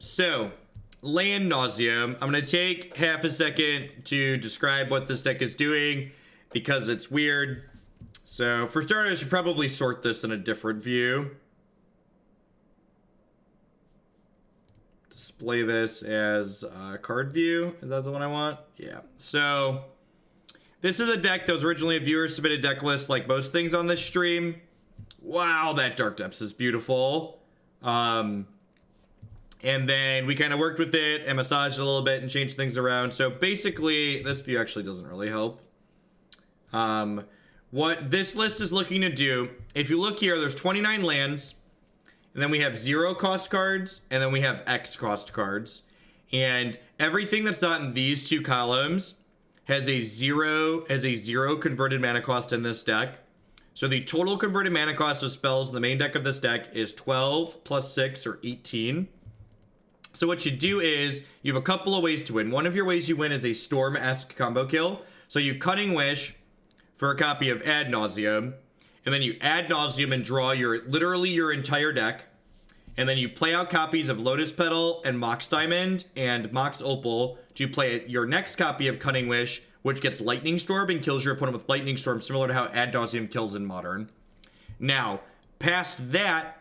So, Ad Nauseam. I'm going to take half a second to describe what this deck is doing because it's weird. So, for starters, I should probably sort this in a different view. Display this as a card view. Is that the one I want? Yeah. So, this is a deck that was originally a viewer submitted deck list, like most things on this stream. Wow, that Dark Depths is beautiful. And then we kind of worked with it and massaged it a little bit and changed things around. So basically, this view actually doesn't really help. What this list is looking to do, if you look here, there's 29 lands. And then we have 0 cost cards. And then we have X cost cards. And everything that's not in these two columns has a 0 converted mana cost in this deck. So the total converted mana cost of spells in the main deck of this deck is 12 plus 6 or 18. So what you do is you have a couple of ways to win. One of your ways you win is a Storm-esque combo kill. So you Cunning Wish for a copy of Ad Nauseam, and then you Ad Nauseam and draw literally your entire deck. And then you play out copies of Lotus Petal and Mox Diamond and Mox Opal to play your next copy of Cunning Wish, which gets Lightning Storm and kills your opponent with Lightning Storm, similar to how Ad Nauseam kills in Modern. Now, past that,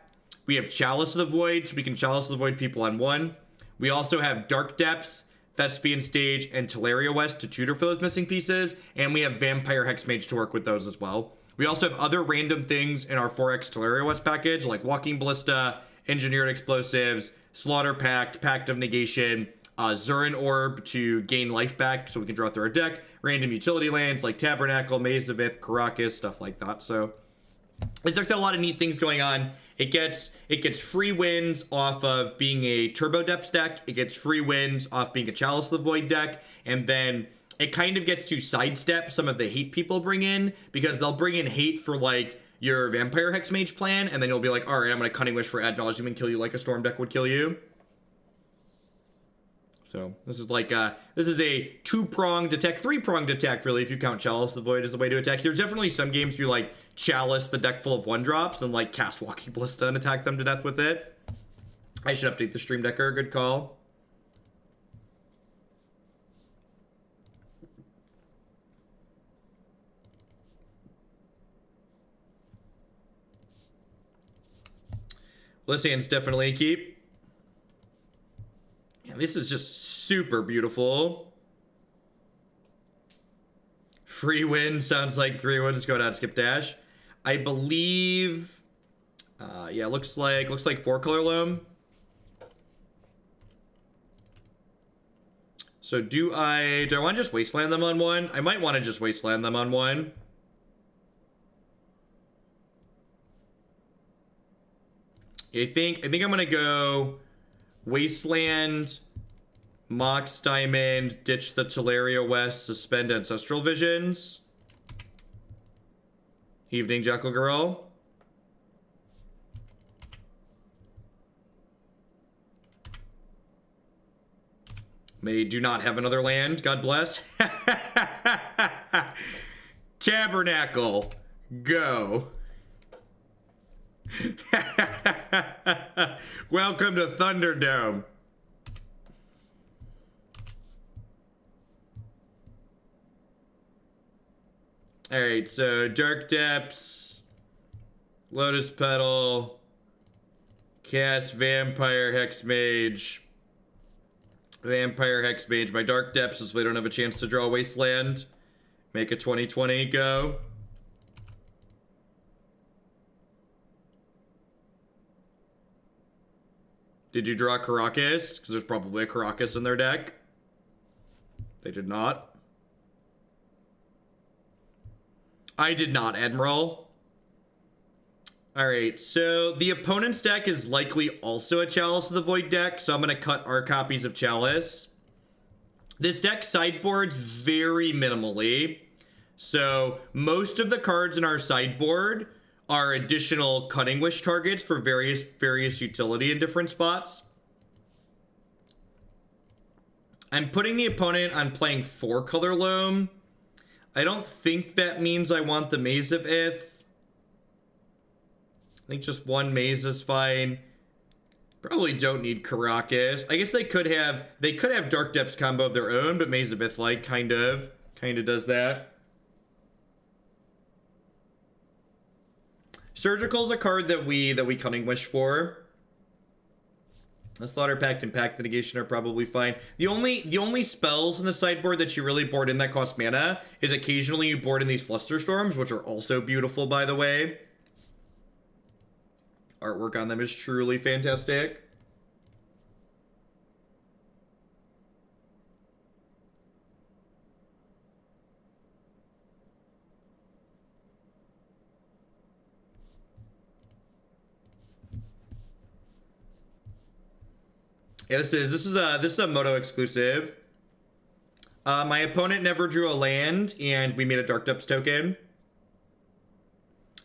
we have Chalice of the Void, so we can Chalice of the Void people on 1. We also have Dark Depths, Thespian Stage, and Tolaria West to tutor for those missing pieces. And we have Vampire Hexmage to work with those as well. We also have other random things in our 4X Tolaria West package, like Walking Ballista, Engineered Explosives, Slaughter Pact, Pact of Negation, Zuran Orb to gain life back so we can draw through our deck, random utility lands like Tabernacle, Maze of Ith, Karakas, stuff like that. So it's actually a lot of neat things going on. It gets free wins off of being a Turbo Depths deck. It gets free wins off being a Chalice of the Void deck. And then it kind of gets to sidestep some of the hate people bring in, because they'll bring in hate for like your Vampire Hexmage plan, and then you'll be like, all right, I'm going to Cunning Wish for Ad Nauseam and kill you like a Storm deck would kill you. So this is like this is a 2-pronged attack, 3-pronged attack really, if you count Chalice the Void as a way to attack. There's definitely some games where you like Chalice the deck full of 1-drops and like cast Walking Ballista and attack them to death with it. I should update the stream decker. Good call. Lysian's definitely a keep. Yeah, this is just super beautiful. Free win sounds like 3 wins. Go down, skip dash. I believe, yeah, looks like 4-color Loam. So do I want to just Wasteland them on 1? I might want to just Wasteland them on 1. I think I'm gonna go Wasteland, Mox Diamond, ditch the Tolaria West, suspend Ancestral Visions. Evening, Jackal Girl. They do not have another land. God bless. Tabernacle. Go. Welcome to Thunderdome. Alright, so Dark Depths, Lotus Petal, cast Vampire Hexmage. Vampire Hexmage. My Dark Depths is we don't have a chance to draw Wasteland. Make a 2020 go. Did you draw Karakas? Because there's probably a Karakas in their deck. They did not. I did not, Admiral. Alright, so the opponent's deck is likely also a Chalice of the Void deck, so I'm going to cut our copies of Chalice. This deck sideboards very minimally. So most of the cards in our sideboard are additional Cunning Wish targets for various utility in different spots. I'm putting the opponent on playing 4-color Loam. I don't think that means I want the Maze of Ith. I think just 1 Maze is fine. Probably don't need Karakas. I guess they could have Dark Depths combo of their own, but Maze of Ith like kind of does that. Surgical's a card that we Cunning Wish for. The Slaughter Pact and Pact of Negation are probably fine. The only spells in the sideboard that you really board in that cost mana is occasionally you board in these Flusterstorms, which are also beautiful, by the way. Artwork on them is truly fantastic. Yeah, this is a Moto exclusive. My opponent never drew a land, and we made a Dark Depths token.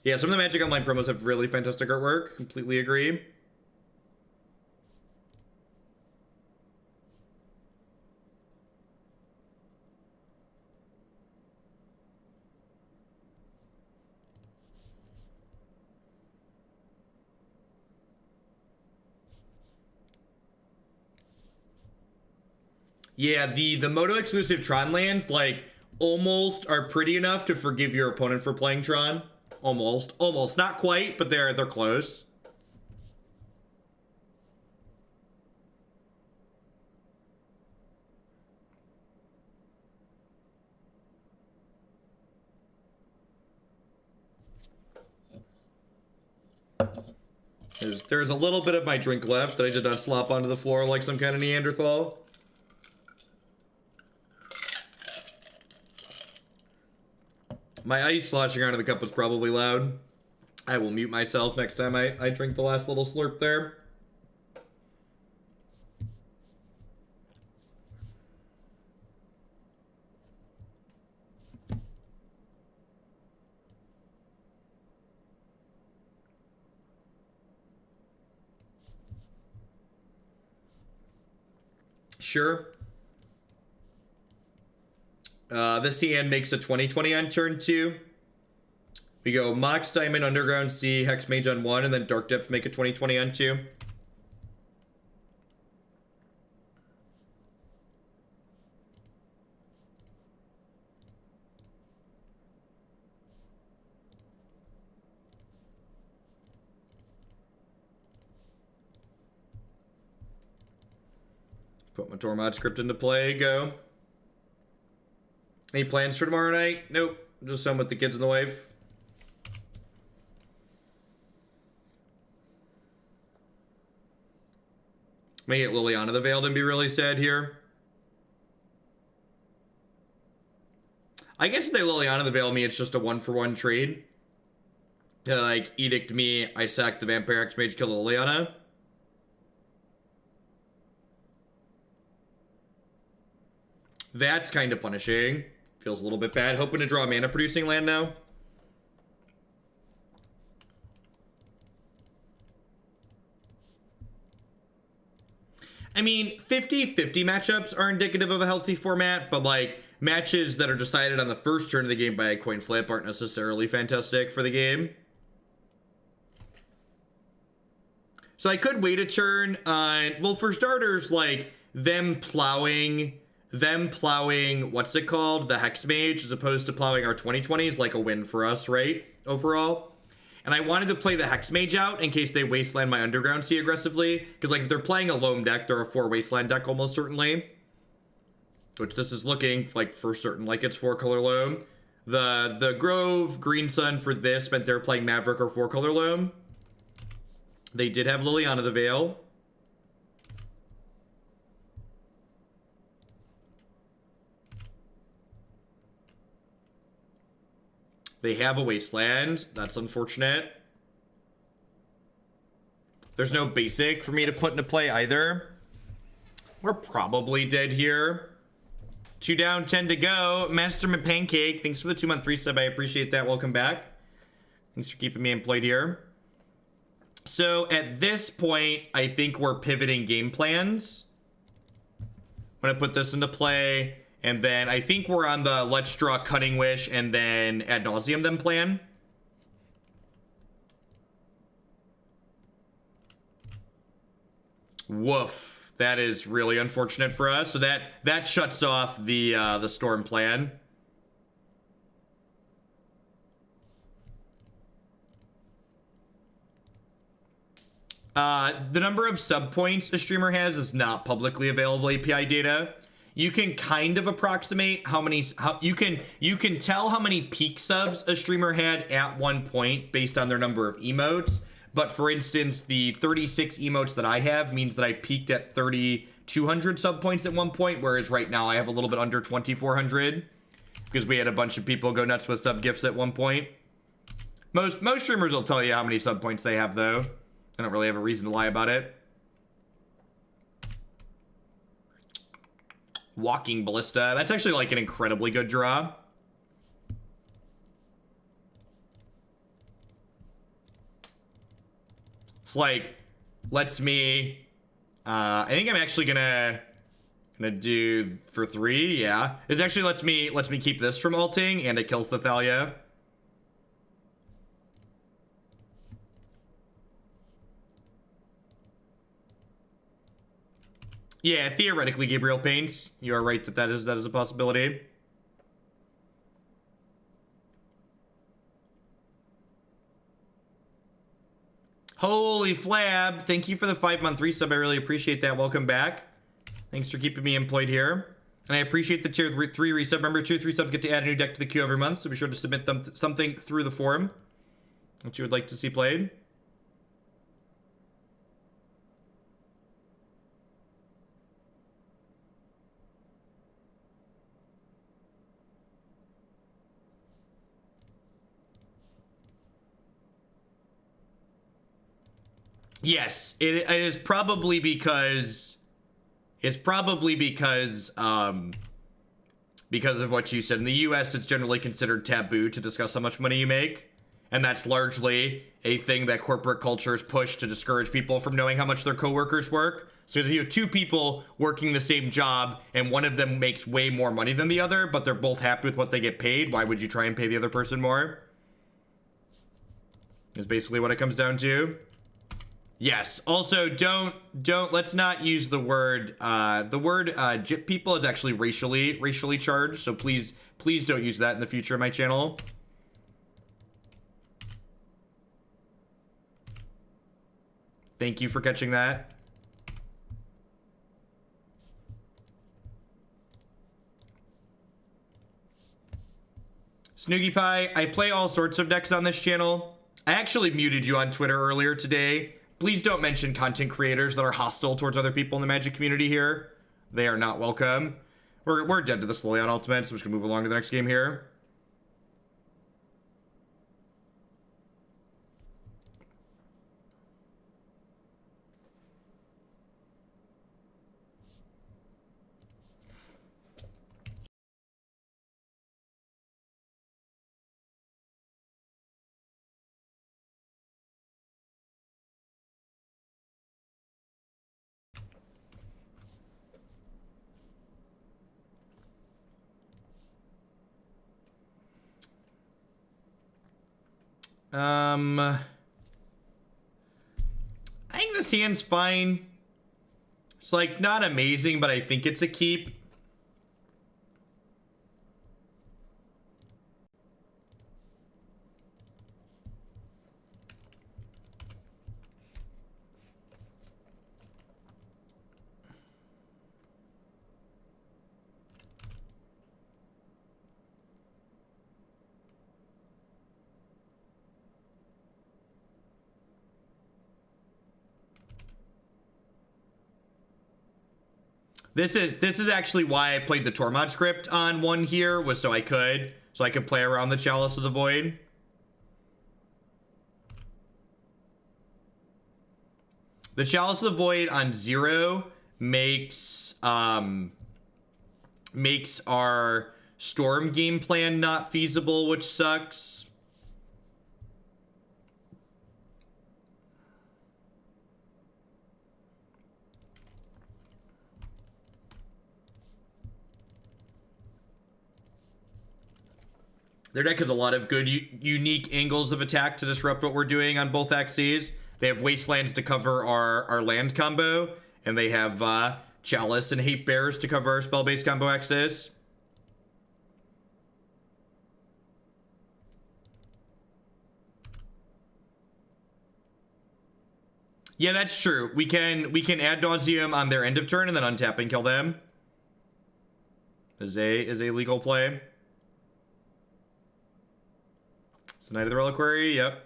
Yeah, some of the Magic Online promos have really fantastic artwork. Completely agree. Yeah, the Moto exclusive Tron lands, like, almost are pretty enough to forgive your opponent for playing Tron. Almost. Not quite, but they're close. There's a little bit of my drink left that I did not slop onto the floor like some kind of Neanderthal. My ice sloshing onto the cup was probably loud. I will mute myself next time I drink the last little slurp there. Sure. This hand makes a 20/20 on turn 2. We go Mox Diamond, Underground Sea, Hexmage on 1, and then Dark Depths make a 20/20 on 2. Put my Tormod script into play, go. Any plans for tomorrow night? Nope. Just home with the kids and the wife. May get Liliana the Veiled and be really sad here. I guess if they Liliana the Veil me, it's just a 1-for-1 trade. Like, Edict me, I sack the Vampire Hexmage, kill the Liliana. That's kind of punishing. Feels a little bit bad. Hoping to draw a mana producing land now. I mean, 50-50 matchups are indicative of a healthy format, but like matches that are decided on the first turn of the game by a coin flip aren't necessarily fantastic for the game. So I could wait a turn on, well, for starters, like them plowing, what's it called? The Hexmage, as opposed to plowing our 20/20 is like a win for us, right? Overall. And I wanted to play the Hexmage out in case they Wasteland my Underground Sea aggressively. Because, like, if they're playing a Loam deck, they're a 4 Wasteland deck almost certainly. Which this is looking like for certain like it's 4-color Loam. The Grove, Green Sun for this meant they're playing Maverick or 4-color Loam. They did have Liliana the Veil. They have a Wasteland. That's unfortunate. There's no basic for me to put into play either. We're probably dead here. 2 down, 10 to go. Masterman Pancake, thanks for the 2-month resub. I appreciate that. Welcome back. Thanks for keeping me employed here. So at this point, I think we're pivoting game plans. I'm going to put this into play. And then I think we're on the let's draw Cunning Wish and then Ad Nauseam then plan. Woof. That is really unfortunate for us. So that shuts off the storm plan. The number of sub points a streamer has is not publicly available API data. You can kind of approximate how you can tell how many peak subs a streamer had at one point based on their number of emotes. But for instance, the 36 emotes that I have means that I peaked at 3,200 sub points at one point, whereas right now I have a little bit under 2,400 because we had a bunch of people go nuts with sub gifts at one point. Most streamers will tell you how many sub points they have though. I don't really have a reason to lie about it. Walking Ballista. That's actually like an incredibly good draw. It's like, lets me... I think I'm actually gonna do for 3, yeah. It actually lets me keep this from ulting, and it kills the Thalia. Yeah, theoretically, Gabriel paints. You are right that is a possibility. Holy flab! Thank you for the 5-month resub. I really appreciate that. Welcome back. Thanks for keeping me employed here. And I appreciate the tier 3 resub. Remember, tier 3 subs get to add a new deck to the queue every month, so be sure to submit them something through the forum that you would like to see played. Yes, it is probably because of what you said. In the US, it's generally considered taboo to discuss how much money you make, and that's largely a thing that corporate cultures push to discourage people from knowing how much their coworkers work. So if you have two people working the same job and one of them makes way more money than the other, but they're both happy with what they get paid, why would you try and pay the other person more? Is basically what it comes down to. Yes. Also, let's not use the word gyp people is actually racially charged. So please don't use that in the future of my channel. Thank you for catching that. Snoogie Pie, I play all sorts of decks on this channel. I actually muted you on Twitter earlier today. Please don't mention content creators that are hostile towards other people in the Magic community here. They are not welcome. We're dead to the slowly on Ultimate, so we're just gonna move along to the next game here. I think this hand's fine. It's like not amazing, but I think it's a keep. This is actually why I played the Tormod script on one here, was so I could play around the Chalice of the Void. The Chalice of the Void on 0 makes our Storm game plan not feasible, which sucks. Their deck has a lot of good, unique angles of attack to disrupt what we're doing on both axes. They have Wastelands to cover our land combo, And they have Chalice and Hate Bears to cover our spell-based combo axis. Yeah, that's true. We can Ad Nauseam on their end of turn and then untap and kill them. Is a legal play. It's the Knight of the Reliquary, yep.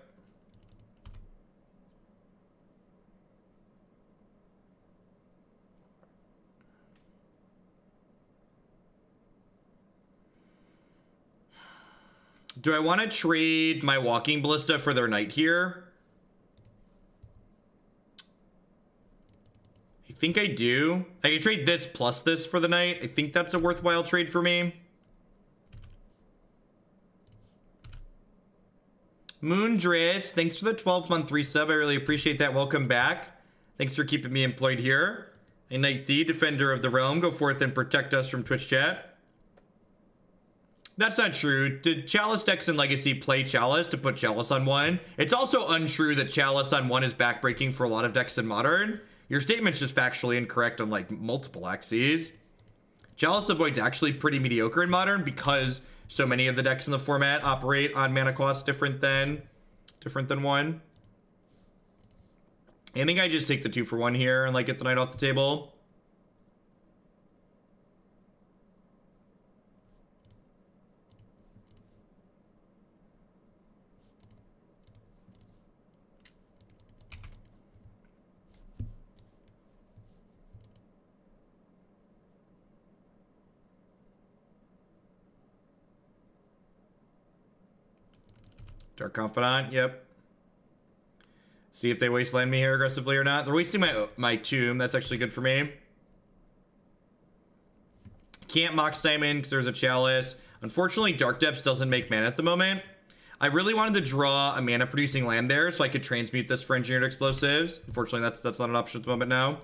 Do I want to trade my Walking Ballista for their Knight here? I think I do. I can trade this plus this for the Knight. I think that's a worthwhile trade for me. Moondris, thanks for the 12-month resub. I really appreciate that. Welcome back. Thanks for keeping me employed here. A Knight the Defender of the Realm. Go forth and protect us from Twitch chat. That's not true. Did Chalice decks in Legacy play Chalice to put Chalice on one? It's also untrue that Chalice on one is backbreaking for a lot of decks in Modern. Your statement's just factually incorrect on like multiple axes. Chalice Avoid's actually pretty mediocre in Modern because so many of the decks in the format operate on mana costs different than one. I think I just take the 2-for-1 here and like get the Knight off the table. Dark Confidant, yep. See if they wasteland me here aggressively or not. They're wasting my tomb. That's actually good for me. Can't Mox Diamond because there's a Chalice. Unfortunately, Dark Depths doesn't make mana at the moment. I really wanted to draw a mana producing land there so I could transmute this for Engineered Explosives. Unfortunately, that's not an option at the moment now.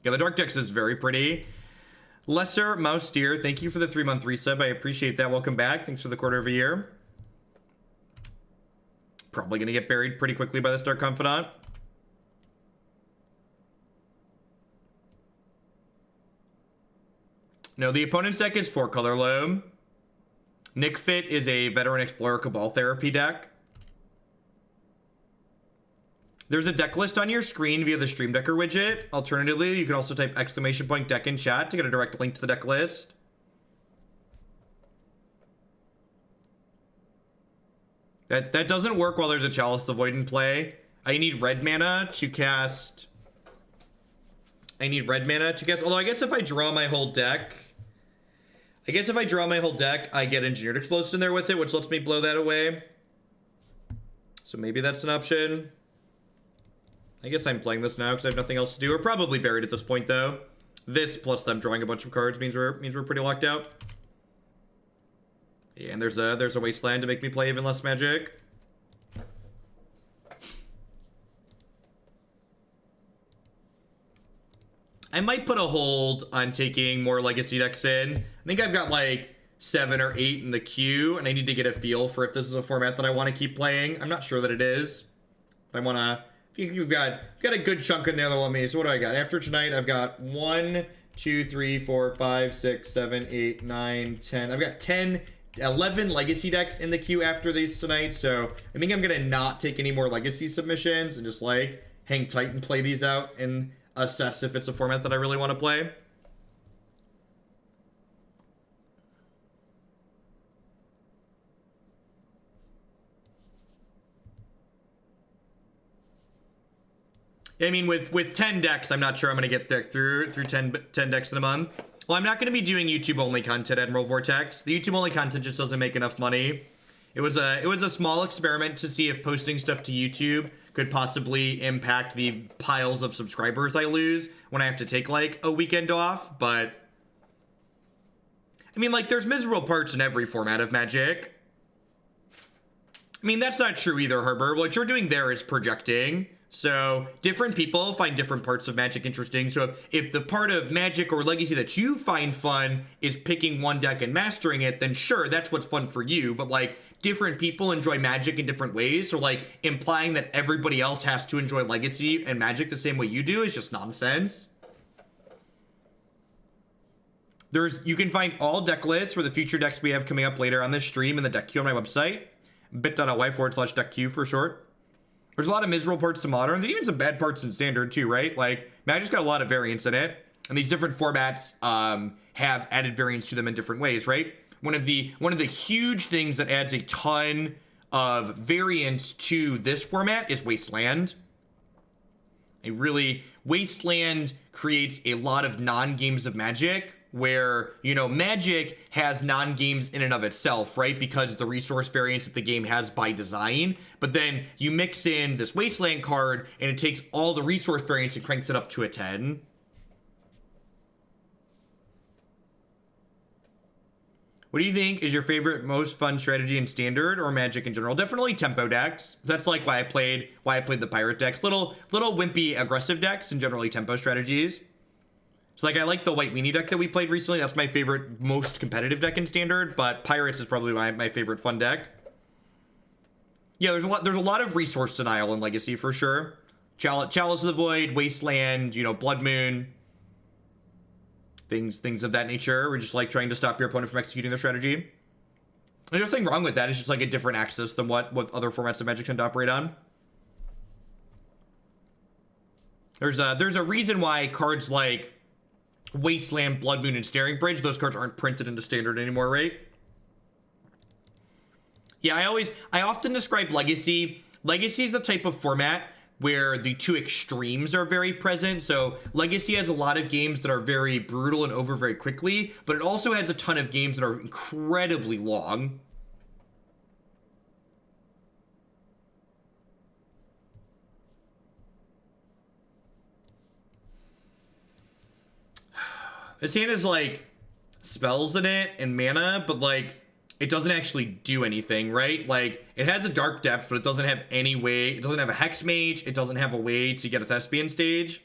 Yeah, the Dark Depths is very pretty. Lesser Mouse Deer, thank you for the 3-month resub. I appreciate that. Welcome back. Thanks for the quarter of a year. Probably going to get buried pretty quickly by this Dark Confidant. No, the opponent's deck is 4-color Loam. Nick Fit is a Veteran Explorer Cabal Therapy deck. There's a deck list on your screen via the Stream Decker widget. Alternatively, you can also type !deck in chat to get a direct link to the deck list. That doesn't work while there's a Chalice the Void in play. I need red mana to cast... Although I guess if I draw my whole deck... I get Engineered Explosives in there with it, which lets me blow that away. So maybe that's an option. I guess I'm playing this now because I have nothing else to do. We're probably buried at this point, though. This, plus them drawing a bunch of cards, means we're pretty locked out. Yeah, and there's a Wasteland to make me play even less Magic. I might put a hold on taking more Legacy decks in. I think I've got like 7 or 8 in the queue, and I need to get a feel for if this is a format that I want to keep playing. I'm not sure that it is. I want to... You've got a good chunk in there that want me. So what do I got? After tonight, I've got 1, 2, 3, 4, 5, 6, 7, 8, 9, 10. I've got 11 Legacy decks in the queue after these tonight, so I think I'm gonna not take any more Legacy submissions and just like hang tight and play these out and assess if it's a format that I really want to play. I mean, with 10 decks, I'm not sure I'm gonna get through 10 decks in a month. Well, I'm not going to be doing YouTube-only content, Admiral Vortex. The YouTube-only content just doesn't make enough money. It was a small experiment to see if posting stuff to YouTube could possibly impact the piles of subscribers I lose when I have to take, like, a weekend off, but... I mean, like, there's miserable parts in every format of Magic. I mean, that's not true either, Herbert. What you're doing there is projecting. So different people find different parts of Magic interesting. So if the part of Magic or Legacy that you find fun is picking one deck and mastering it, then sure, that's what's fun for you. But like different people enjoy Magic in different ways. So like implying that everybody else has to enjoy Legacy and Magic the same way you do is just nonsense. You can find all deck lists for the future decks we have coming up later on this stream in the deck queue on my website, bit.ly/deck queue for short. There's a lot of miserable parts to modern. There's even some bad parts in standard too, right? Like Magic's got a lot of variance in it, and these different formats have added variance to them in different ways, right? One of the huge things that adds a ton of variance to this format is Wasteland. Wasteland creates a lot of non-games of Magic, where, you know, Magic has non-games in and of itself, right? Because of the resource variance that the game has by design. But then you mix in this Wasteland card, and it takes all the resource variance and cranks it up to a 10. What do you think is your favorite, most fun strategy in Standard or Magic in general? Definitely tempo decks. That's like why I played the pirate decks. Little wimpy aggressive decks and generally tempo strategies. So like I like the white weenie deck that we played recently. That's my favorite, most competitive deck in Standard, but Pirates is probably my favorite fun deck. Yeah, there's a lot of resource denial in Legacy for sure. Chalice of the Void, Wasteland, you know, Blood Moon. Things of that nature. We're just like trying to stop your opponent from executing their strategy. There's nothing wrong with that. It's just like a different axis than what other formats of Magic tend to operate on. There's a reason why cards like Wasteland, Blood Moon, and Staring Bridge, those cards aren't printed into Standard anymore, right? Yeah, I often describe Legacy. Legacy is the type of format where the two extremes are very present. So Legacy has a lot of games that are very brutal and over very quickly, but it also has a ton of games that are incredibly long. This hand is like spells in it and mana, but like it doesn't actually do anything, right? Like it has a dark depth, but it doesn't have any way. It doesn't have a Hexmage. It doesn't have a way to get a Thespian stage.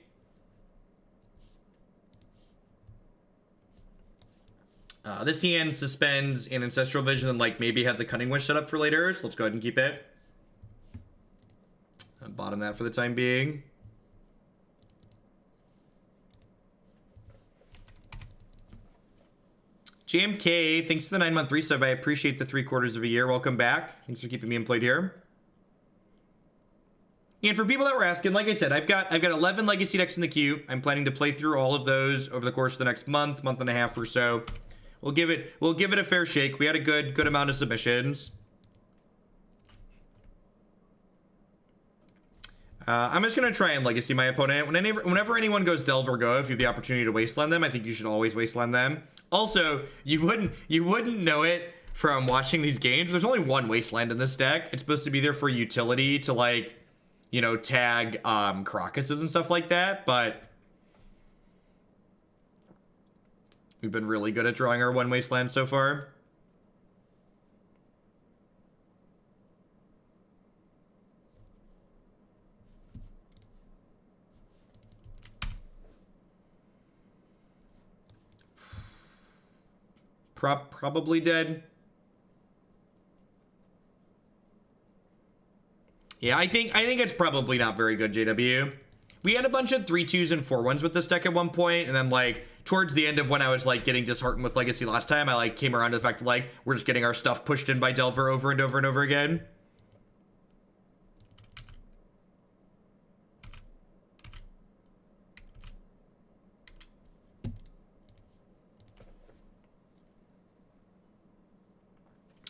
This hand suspends an Ancestral Vision and like maybe has a Cunning Wish set up for later. So let's go ahead and keep it. Bottom that for the time being. JMK, thanks for the 9-month resub. I appreciate the 3/4 of a year. Welcome back. Thanks for keeping me employed here. And for people that were asking, like I said, I've got 11 Legacy decks in the queue. I'm planning to play through all of those over the course of the next month and a half or so. We'll give it a fair shake. We had a good amount of submissions. I'm just gonna try and Legacy my opponent. Whenever anyone goes Delve or Go, if you have the opportunity to Wasteland them, I think you should always Wasteland them. Also, you wouldn't know it from watching these games. There's only one Wasteland in this deck. It's supposed to be there for utility to like, you know, tag Karakases and stuff like that, but we've been really good at drawing our one Wasteland so far. Probably dead. Yeah, I think it's probably not very good, JW. We had a bunch of 3/2s and 4/1s with this deck at one point, and then like towards the end of when I was like getting disheartened with Legacy last time, I like came around to the fact that like we're just getting our stuff pushed in by Delver over and over and over again.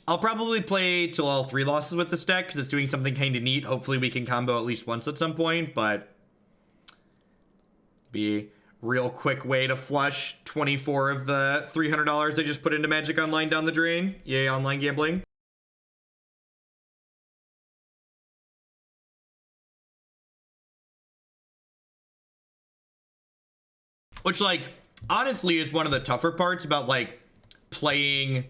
I'll probably play till all 3 losses with this deck because it's doing something kind of neat. Hopefully we can combo at least once at some point, but be a real quick way to flush 24 of the $300 I just put into Magic Online down the drain. Yay, online gambling. Which, like, honestly is one of the tougher parts about, like, playing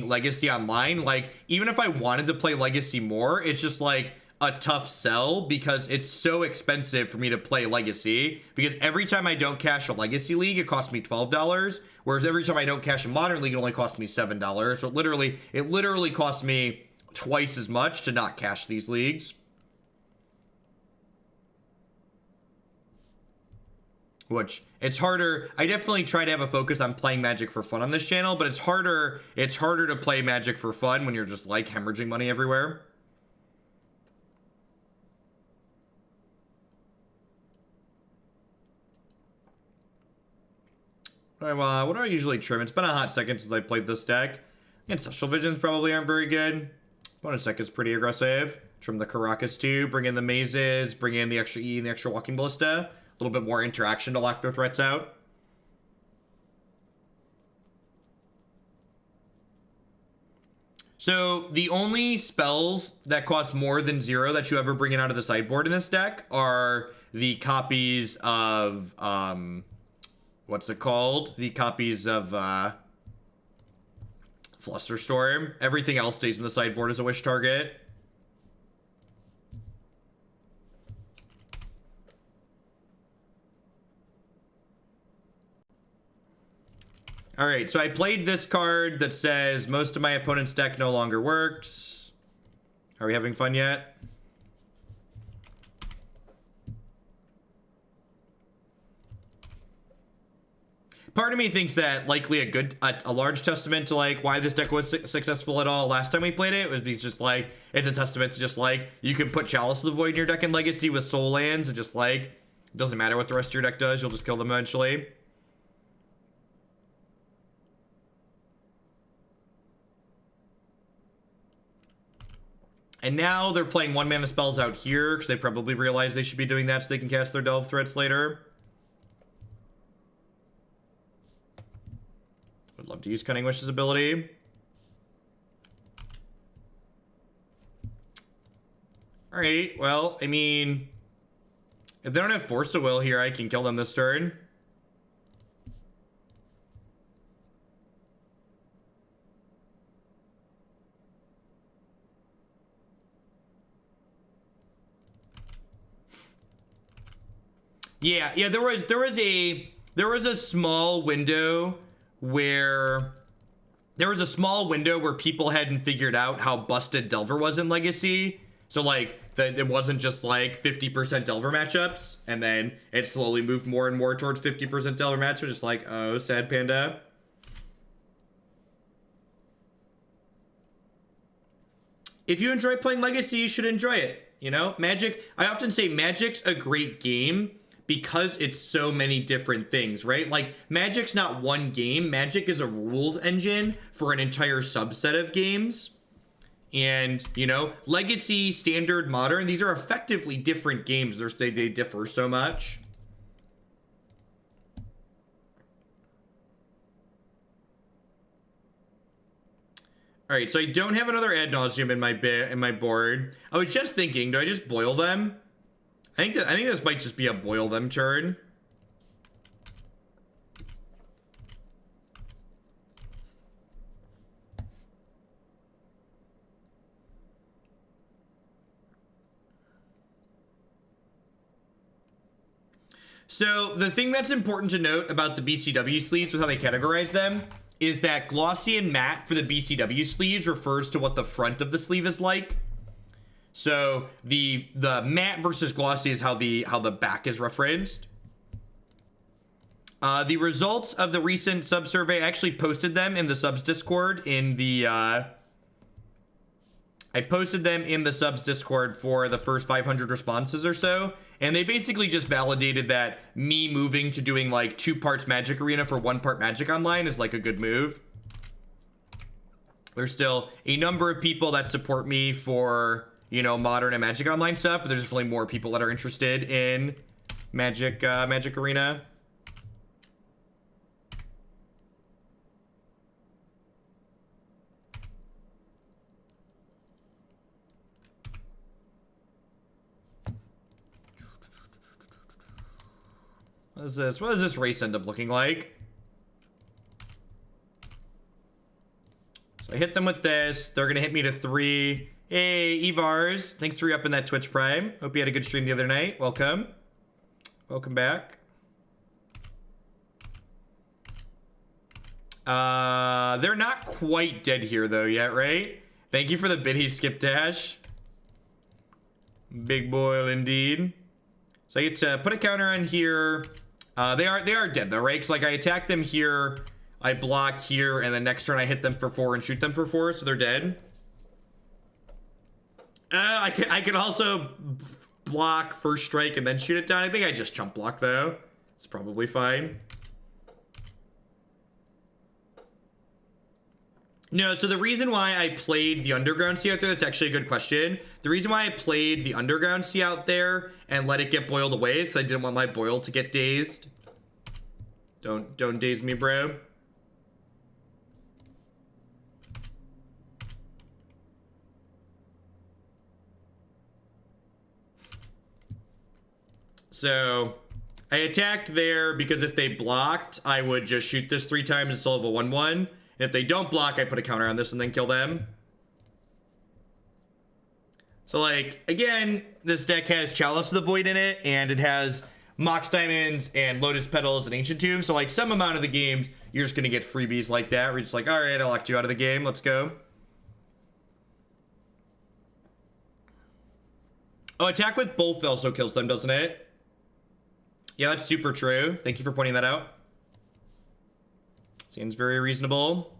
Legacy online. Like, even if I wanted to play Legacy more, it's just like a tough sell because it's so expensive for me to play Legacy, because every time I don't cash a Legacy League it costs me $12, whereas every time I don't cash a Modern League it only costs me $7. So it literally costs me twice as much to not cash these leagues. which it's harder. I definitely try to have a focus on playing Magic for fun on this channel, but it's harder to play Magic for fun when you're just like hemorrhaging money everywhere. What do I usually trim? It's been a hot second since I played this deck. Ancestral Visions probably aren't very good. Bonus deck is pretty aggressive. Trim the Karakas too, bring in the mazes, bring in the extra E and the extra Walking Ballista. A little bit more interaction to lock their threats out. So the only spells that cost more than 0 that you ever bring in out of the sideboard in this deck are the copies of, what's it called? The copies of, Flusterstorm. Everything else stays in the sideboard as a wish target. Alright, so I played this card that says, most of my opponent's deck no longer works. Are we having fun yet? Part of me thinks that likely a large testament to like why this deck was successful at all last time we played it was because just like, it's a testament to just like, you can put Chalice of the Void in your deck in Legacy with soul lands and just like, it doesn't matter what the rest of your deck does, you'll just kill them eventually. And now they're playing 1-mana spells out here because they probably realize they should be doing that so they can cast their Delve threats later. Would love to use Cunning Wish's ability. Alright, well, I mean, if they don't have Force of Will here, I can kill them this turn. Yeah, there was a small window where people hadn't figured out how busted Delver was in Legacy. So like it wasn't just like 50% Delver matchups, and then it slowly moved more and more towards 50% Delver matchups. Just like, oh, sad panda. If you enjoy playing Legacy, you should enjoy it. You know, Magic. I often say Magic's a great game because it's so many different things, right? Like, Magic's not one game. Magic is a rules engine for an entire subset of games. And, you know, Legacy, Standard, Modern, these are effectively different games. They differ so much. All right, so I don't have another Ad Nauseam in my board. I was just thinking, do I just boil them? I think this might just be a boil them turn. So the thing that's important to note about the BCW sleeves with how they categorize them is that glossy and matte for the BCW sleeves refers to what the front of the sleeve is like. So the matte versus glossy is how the back is referenced. The results of the recent sub survey, I actually posted them in the subs Discord in the I posted them in the subs Discord for the first 500 responses or so, and they basically just validated that me moving to doing like 2 parts Magic Arena for 1 part Magic Online is like a good move. There's still a number of people that support me for, you know, Modern and Magic Online stuff, but there's definitely more people that are interested in Magic Arena. What is this? What does this race end up looking like? So I hit them with this. They're gonna hit me to 3. Hey, Evars. Thanks for re-upping that Twitch Prime. Hope you had a good stream the other night. Welcome. Welcome back. They're not quite dead here though yet, right? Thank you for the biddy skip dash. Big boil indeed. So I get to put a counter on here. They are dead though, right? Because like I attack them here, I block here, and then next turn I hit them for 4 and shoot them for 4, so they're dead. I could also block first strike and then shoot it down. I think I just jump block though. It's probably fine. No, so the reason why I played the Underground Sea out there, that's actually a good question. The reason why I played the Underground Sea out there and let it get boiled away is because I didn't want my boil to get dazed. Don't daze me, bro. So I attacked there because if they blocked, I would just shoot this 3 times and still have a 1/1. And if they don't block, I put a counter on this and then kill them. So like, again, this deck has Chalice of the Void in it, and it has Mox Diamonds and Lotus Petals and Ancient Tombs. So like some amount of the games, you're just gonna get freebies like that. Where you're just like, all right, I locked you out of the game, let's go. Oh, attack with both also kills them, doesn't it? Yeah, that's super true. Thank you for pointing that out. Seems very reasonable.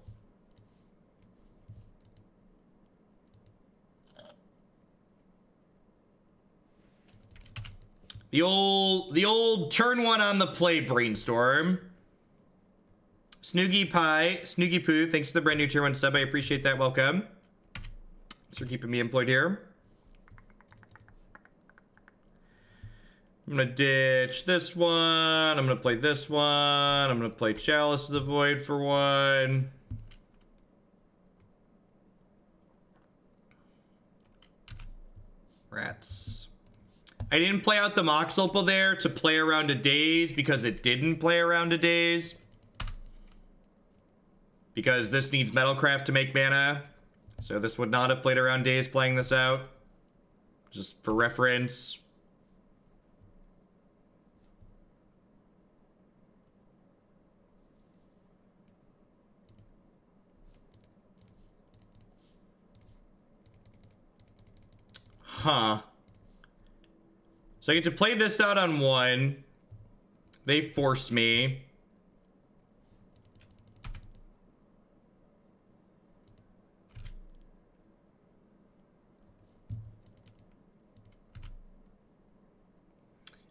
The old turn 1 on the play brainstorm. Snoogie Poo, thanks for the brand new tier 1 sub. I appreciate that. Welcome. Thanks for keeping me employed here. I'm gonna ditch this one. I'm gonna play this one. I'm gonna play Chalice of the Void for 1. Rats. I didn't play out the Mox Opal there to play around a daze because it didn't play around a daze. Because this needs Metalcraft to make mana. So this would not have played around daze playing this out. Just for reference. Huh. So I get to play this out on 1. They force me.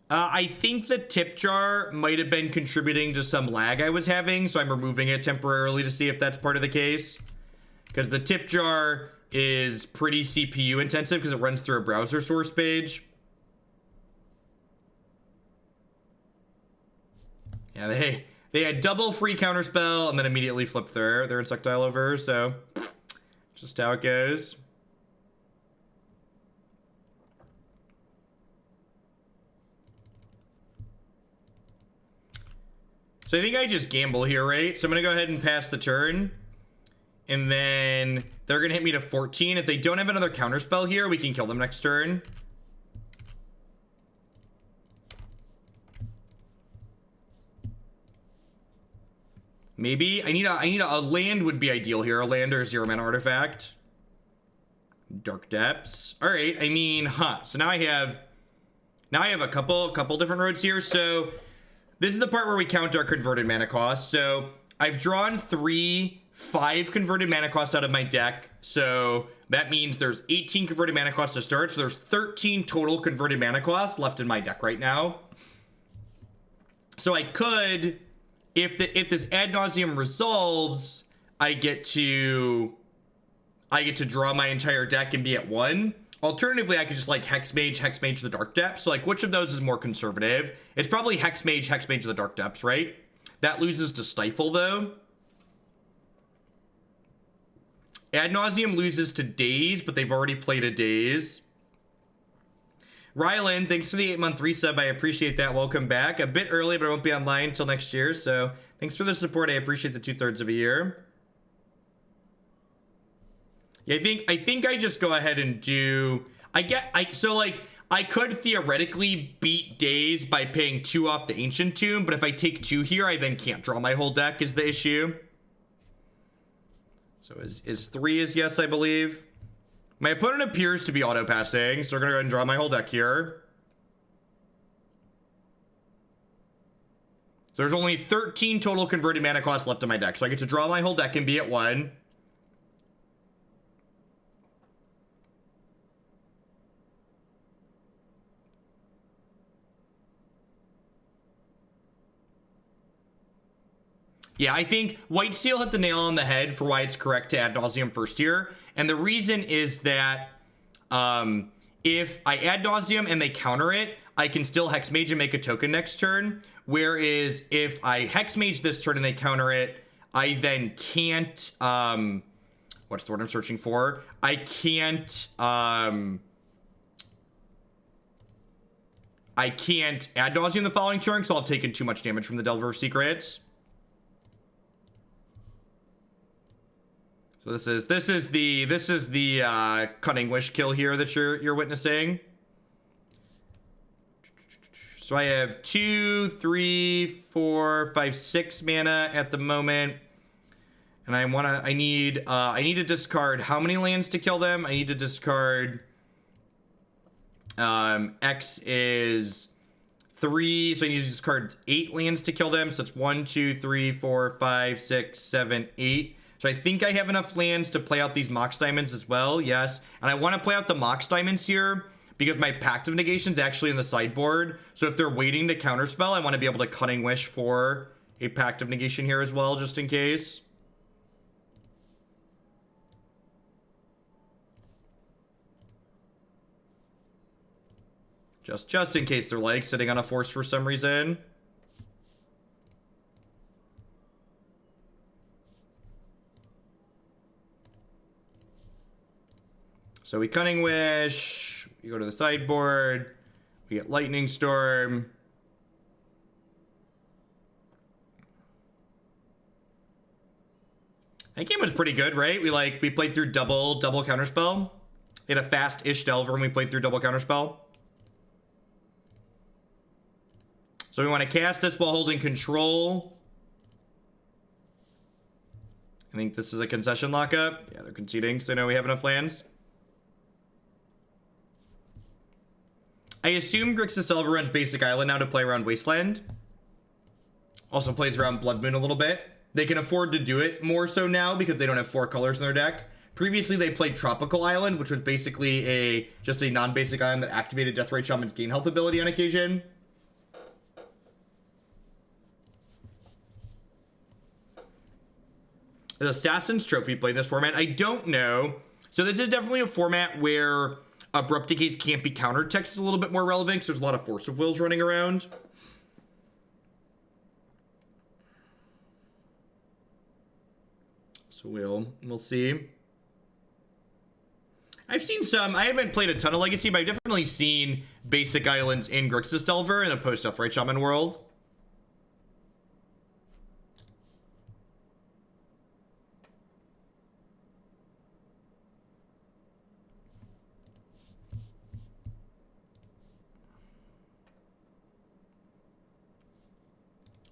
I think the tip jar might have been contributing to some lag I was having, so I'm removing it temporarily to see if that's part of the case. Because the tip jar is pretty CPU intensive because it runs through a browser source page. Yeah, they had double free counterspell and then immediately flipped their Insectile over, so just how it goes. So I think I just gamble here, right? So I'm gonna go ahead and pass the turn. And then they're gonna hit me to 14. If they don't have another counterspell here, we can kill them next turn. Maybe I need a land would be ideal here. A land or a 0-mana artifact. Dark Depths. All right. I mean, so now I have a couple different roads here. So this is the part where we count our converted mana cost. So I've drawn 5 converted mana costs out of my deck. So that means there's 18 converted mana costs to start. So there's 13 total converted mana costs left in my deck right now. So I could, if this Ad Nauseam resolves, I get to draw my entire deck and be at 1. Alternatively, I could just like Hexmage the Dark Depths. So like, which of those is more conservative? It's probably Hexmage the Dark Depths, right? That loses to Stifle though. Ad Nauseam loses to Daze, but they've already played a Daze. Rylan, thanks for the 8-month resub. I appreciate that. Welcome back. A bit early, but I won't be online until next year. So thanks for the support. I appreciate the 2/3 of a year. Yeah, I think I just go ahead and do. So like I could theoretically beat Daze by paying 2 off the Ancient Tomb, but if I take 2 here, I then can't draw my whole deck. Is the issue? So is 3 is yes, I believe. My opponent appears to be auto-passing, so we're gonna go ahead and draw my whole deck here. So there's only 13 total converted mana costs left in my deck. So I get to draw my whole deck and be at 1. Yeah, I think White Seal hit the nail on the head for why it's correct to Ad Nauseam first here. And the reason is that if I Ad Nauseam and they counter it, I can still Hexmage and make a token next turn. Whereas if I Hexmage this turn and they counter it, I then can't, what's the word I'm searching for? I can't Ad Nauseam the following turn, because I'll have taken too much damage from the Delver of Secrets. So this is the Cunning Wish kill here that you're witnessing. So I have 2, 3, 4, 5, 6 mana at the moment, and I need to discard how many lands to kill them? I need to discard X is 3, so I need to discard 8 lands to kill them. So it's 1, 2, 3, 4, 5, 6, 7, 8. So I think I have enough lands to play out these Mox Diamonds as well, yes. And I want to play out the Mox Diamonds here because my Pact of Negation is actually in the sideboard. So if they're waiting to counterspell, I want to be able to Cunning Wish for a Pact of Negation here as well, just in case. Just in case they're like sitting on a force for some reason. So we Cunning Wish, we go to the sideboard, we get Lightning Storm. That game was pretty good, right? We played through double counterspell. We had a fast-ish Delver and we played through double counterspell. So we want to cast this while holding control. I think this is a concession lockup. Yeah, they're conceding because I know we have enough lands. I assume Grixis Delver runs Basic Island now to play around Wasteland. Also plays around Blood Moon a little bit. They can afford to do it more so now because they don't have 4 colors in their deck. Previously, they played Tropical Island, which was basically just a non-basic island that activated Deathrite Shaman's gain health ability on occasion. The Assassin's Trophy played this format. I don't know. So this is definitely a format where Abrupt Decays can't be countered. Text is a little bit more relevant because there's a lot of Force of Wills running around. So we'll see. I've seen some. I haven't played a ton of Legacy, but I've definitely seen basic islands in Grixis Delver in the post-Deathrite Shaman world.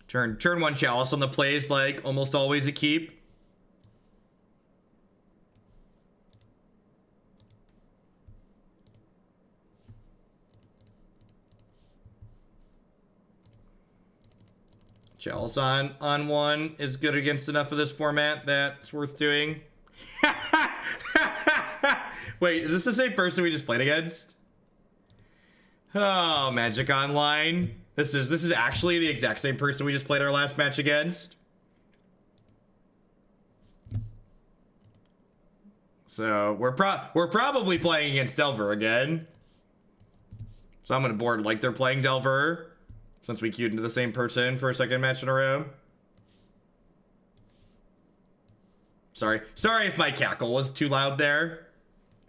Turn 1 Chalice on the play is like almost always a keep. Chalice on 1 is good against enough of this format that's worth doing. Wait, is this the same person we just played against? Oh, Magic Online. This is actually the exact same person we just played our last match against. So we're probably playing against Delver again. So I'm gonna board like they're playing Delver, since we queued into the same person for a second match in a row. Sorry if my cackle was too loud there.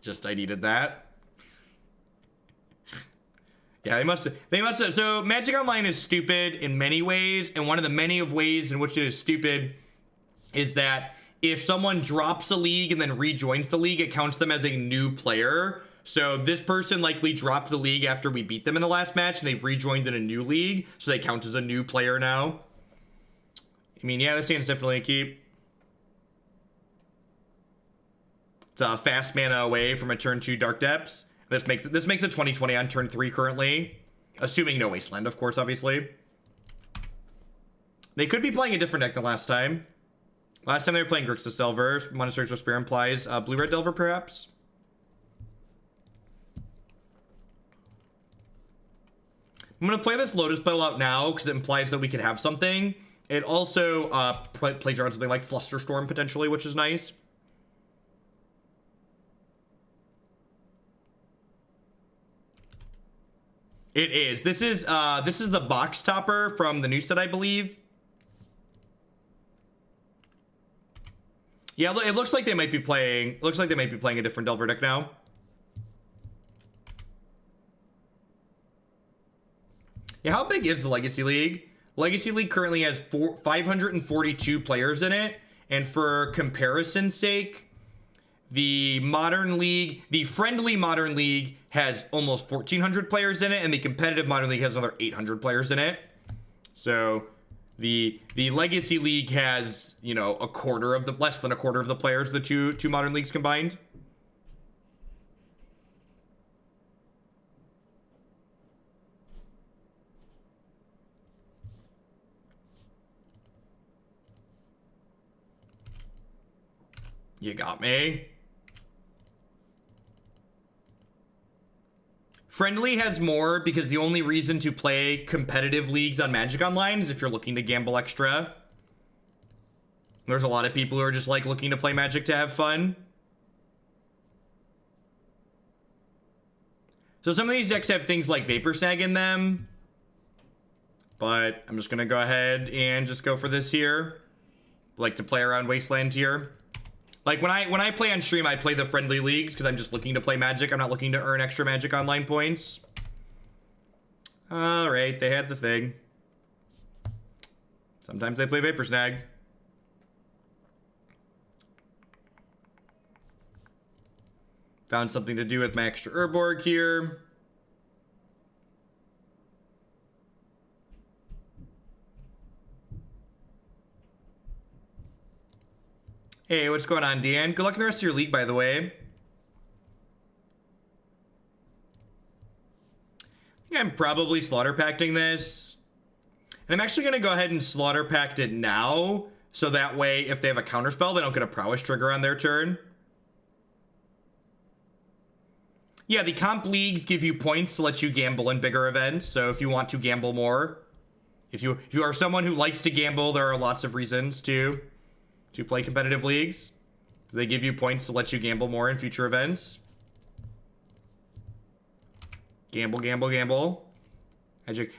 Just I needed that. Yeah, they must have. So Magic Online is stupid in many ways, and one of the many of ways in which it is stupid is that if someone drops a league and then rejoins the league, it counts them as a new player. So this person likely dropped the league after we beat them in the last match, and they've rejoined in a new league, so they count as a new player now. I mean, yeah, this hand's definitely a keep. It's a fast mana away from a turn 2 Dark Depths. This makes it 2020 on turn 3 currently, assuming no Wasteland, of course, obviously. They could be playing a different deck than last time. Last time they were playing Grixis Delver. Monasteries with Spear implies blue-red Delver, perhaps. I'm going to play this Lotus Petal out now because it implies that we could have something. It also plays around something like Flusterstorm potentially, which is nice. It is. This is the box topper from the new set, I believe. Yeah, it looks like they might be playing. Looks like they might be playing a different Delver deck now. Yeah, how big is the Legacy League? Legacy League currently has 542 players in it, and for comparison's sake, the Modern League, the friendly Modern League, has almost 1,400 players in it, and the competitive Modern League has another 800 players in it. So the Legacy League has, you know, less than a quarter of the players the two Modern Leagues combined. You got me. Friendly has more because the only reason to play competitive leagues on Magic Online is if you're looking to gamble extra. There's a lot of people who are just like looking to play Magic to have fun. So some of these decks have things like Vapor Snag in them. But I'm just going to go ahead and just go for this here. Like to play around Wasteland here. Like when I play on stream, I play the friendly leagues because I'm just looking to play Magic. I'm not looking to earn extra Magic Online points. All right, they had the thing. Sometimes they play Vapor Snag. Found something to do with my extra Urborg here. Hey, what's going on, Dan? Good luck in the rest of your league, by the way. I'm probably Slaughter Pacting this. And I'm actually going to go ahead and Slaughter Pact it now. So that way, if they have a counterspell, they don't get a prowess trigger on their turn. Yeah, the comp leagues give you points to let you gamble in bigger events. So if you want to gamble more, if you are someone who likes to gamble, there are lots of reasons to play competitive leagues. They give you points to let you gamble more in future events. Gamble, gamble, gamble.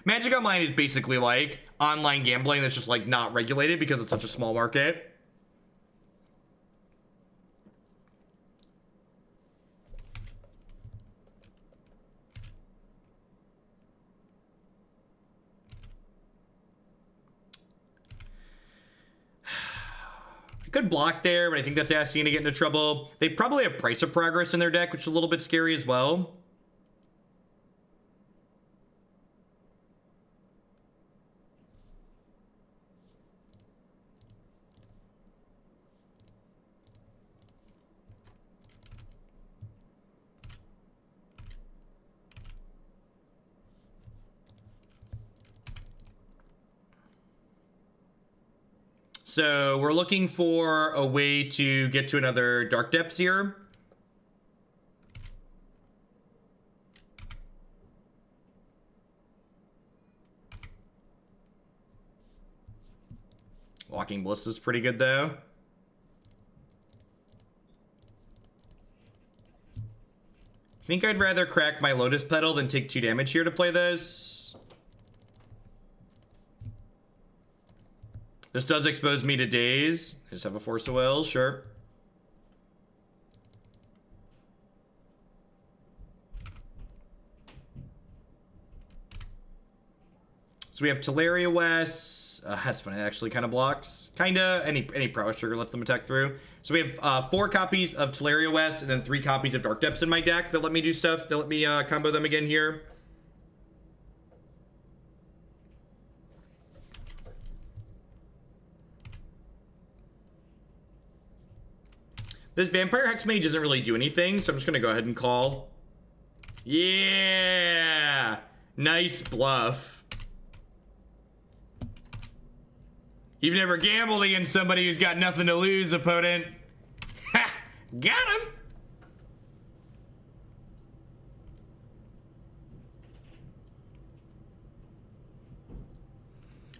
Magic Online is basically like online gambling that's just like not regulated because it's such a small market. Good block there, but I think that's asking to get into trouble. They probably have Price of Progress in their deck, which is a little bit scary as well. So we're looking for a way to get to another Dark Depths here. Walking Ballista is pretty good though. I think I'd rather crack my Lotus Petal than take 2 damage here to play this. This does expose me to daze. I just have a Force of Will, sure. So we have Tolaria West. That's funny, that actually kind of blocks. Kinda, any prowess trigger lets them attack through. So we have 4 copies of Tolaria West and then 3 copies of Dark Depths in my deck that let me do stuff. That let me combo them again here. This Vampire Hexmage doesn't really do anything, so I'm just going to go ahead and call. Yeah! Nice bluff. You've never gambled against somebody who's got nothing to lose, opponent. Ha! Got him!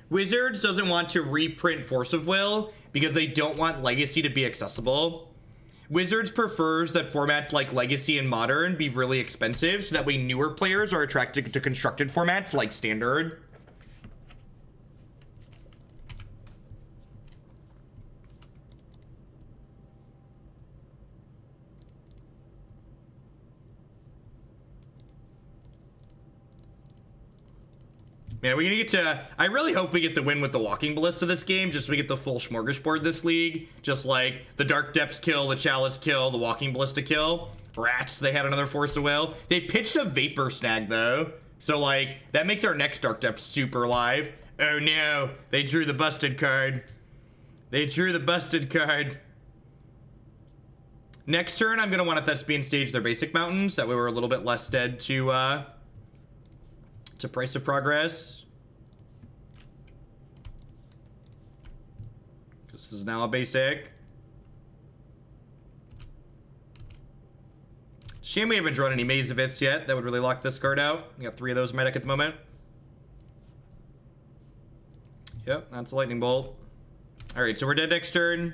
Wizards doesn't want to reprint Force of Will because they don't want Legacy to be accessible. Wizards prefers that formats like Legacy and Modern be really expensive so that way newer players are attracted to constructed formats like Standard. Man, we're gonna get to... I really hope we get the win with the Walking Ballista this game, just so we get the full smorgasbord this league. Just like the Dark Depths kill, the Chalice kill, the Walking Ballista kill. Rats, they had another Force of Will. They pitched a Vapor Snag, though. So, like, that makes our next Dark Depths super live. Oh, no. They drew the busted card. They drew the busted card. Next turn, I'm gonna want to Thespian stage their basic mountains. That way we're a little bit less dead to Price of Progress. This is now a basic. Shame we haven't drawn any Maze of Iths yet. That would really lock this card out. We got 3 of those in my deck at the moment. Yep, that's a lightning bolt. Alright, so we're dead next turn.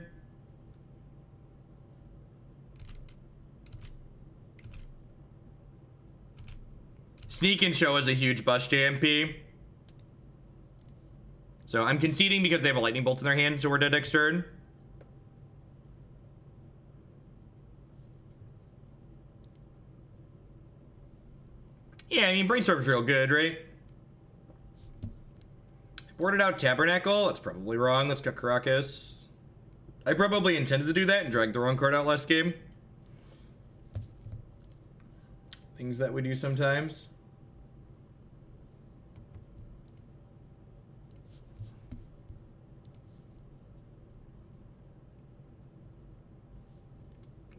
Sneak and Show is a huge bust JMP. So I'm conceding because they have a lightning bolt in their hand, so we're dead next turn. Yeah, I mean, Brainstorm's real good, right? I boarded out Tabernacle. That's probably wrong. Let's go Karakas. I probably intended to do that and drag the wrong card out last game. Things that we do sometimes.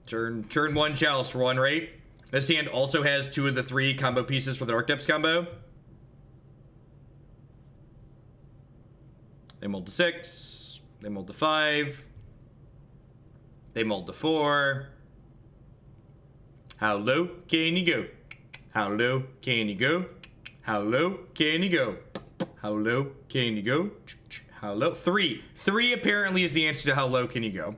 Turn 1 Chalice for 1, right? This hand also has 2 of the 3 combo pieces for the Dark Depths combo. They mold to 6. They mold to 5. They mold to 4. How low can you go? How low can you go? How low can you go? How low can you go? How low? 3. 3 apparently is the answer to how low can you go.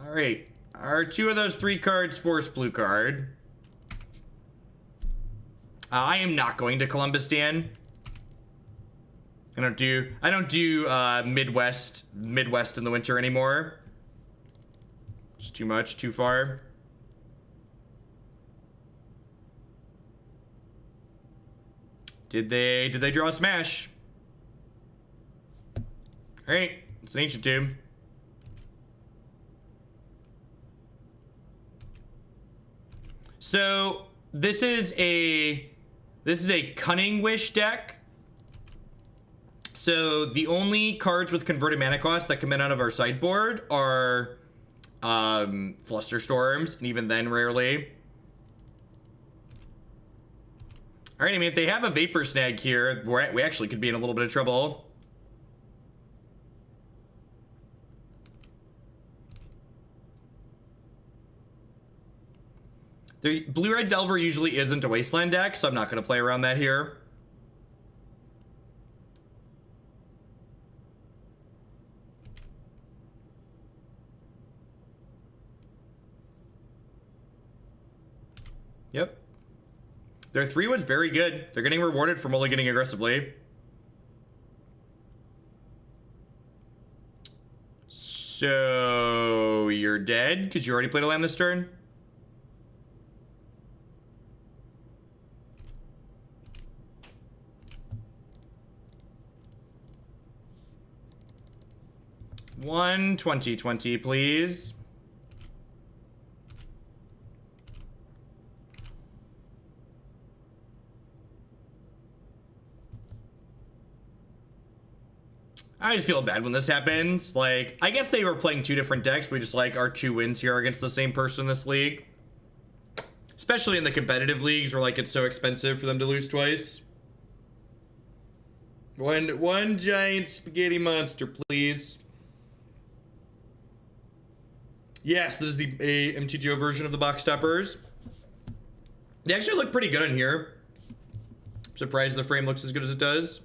Alright, are 2 of those 3 cards force blue card? I am not going to Columbus Dan. I don't do Midwest in the winter anymore. It's too much, too far. Did they draw a smash? Alright, it's an Ancient Tomb. So this is a Cunning Wish deck. So the only cards with converted mana cost that come in out of our sideboard are Flusterstorms, and even then rarely. All right, I mean, if they have a Vapor Snag here, we actually could be in a little bit of trouble. The Blue-Red Delver usually isn't a Wasteland deck, so I'm not going to play around that here. Yep. Their 3 was very good. They're getting rewarded for mulliganing aggressively. So you're dead because you already played a land this turn? One 2020, please. I just feel bad when this happens. Like, I guess they were playing 2 different decks. We just like our 2 wins here against the same person in this league. Especially in the competitive leagues where like it's so expensive for them to lose twice. One giant spaghetti monster, please. Yes, this is the MTGO version of the box toppers. They actually look pretty good on here. I'm surprised the frame looks as good as it does.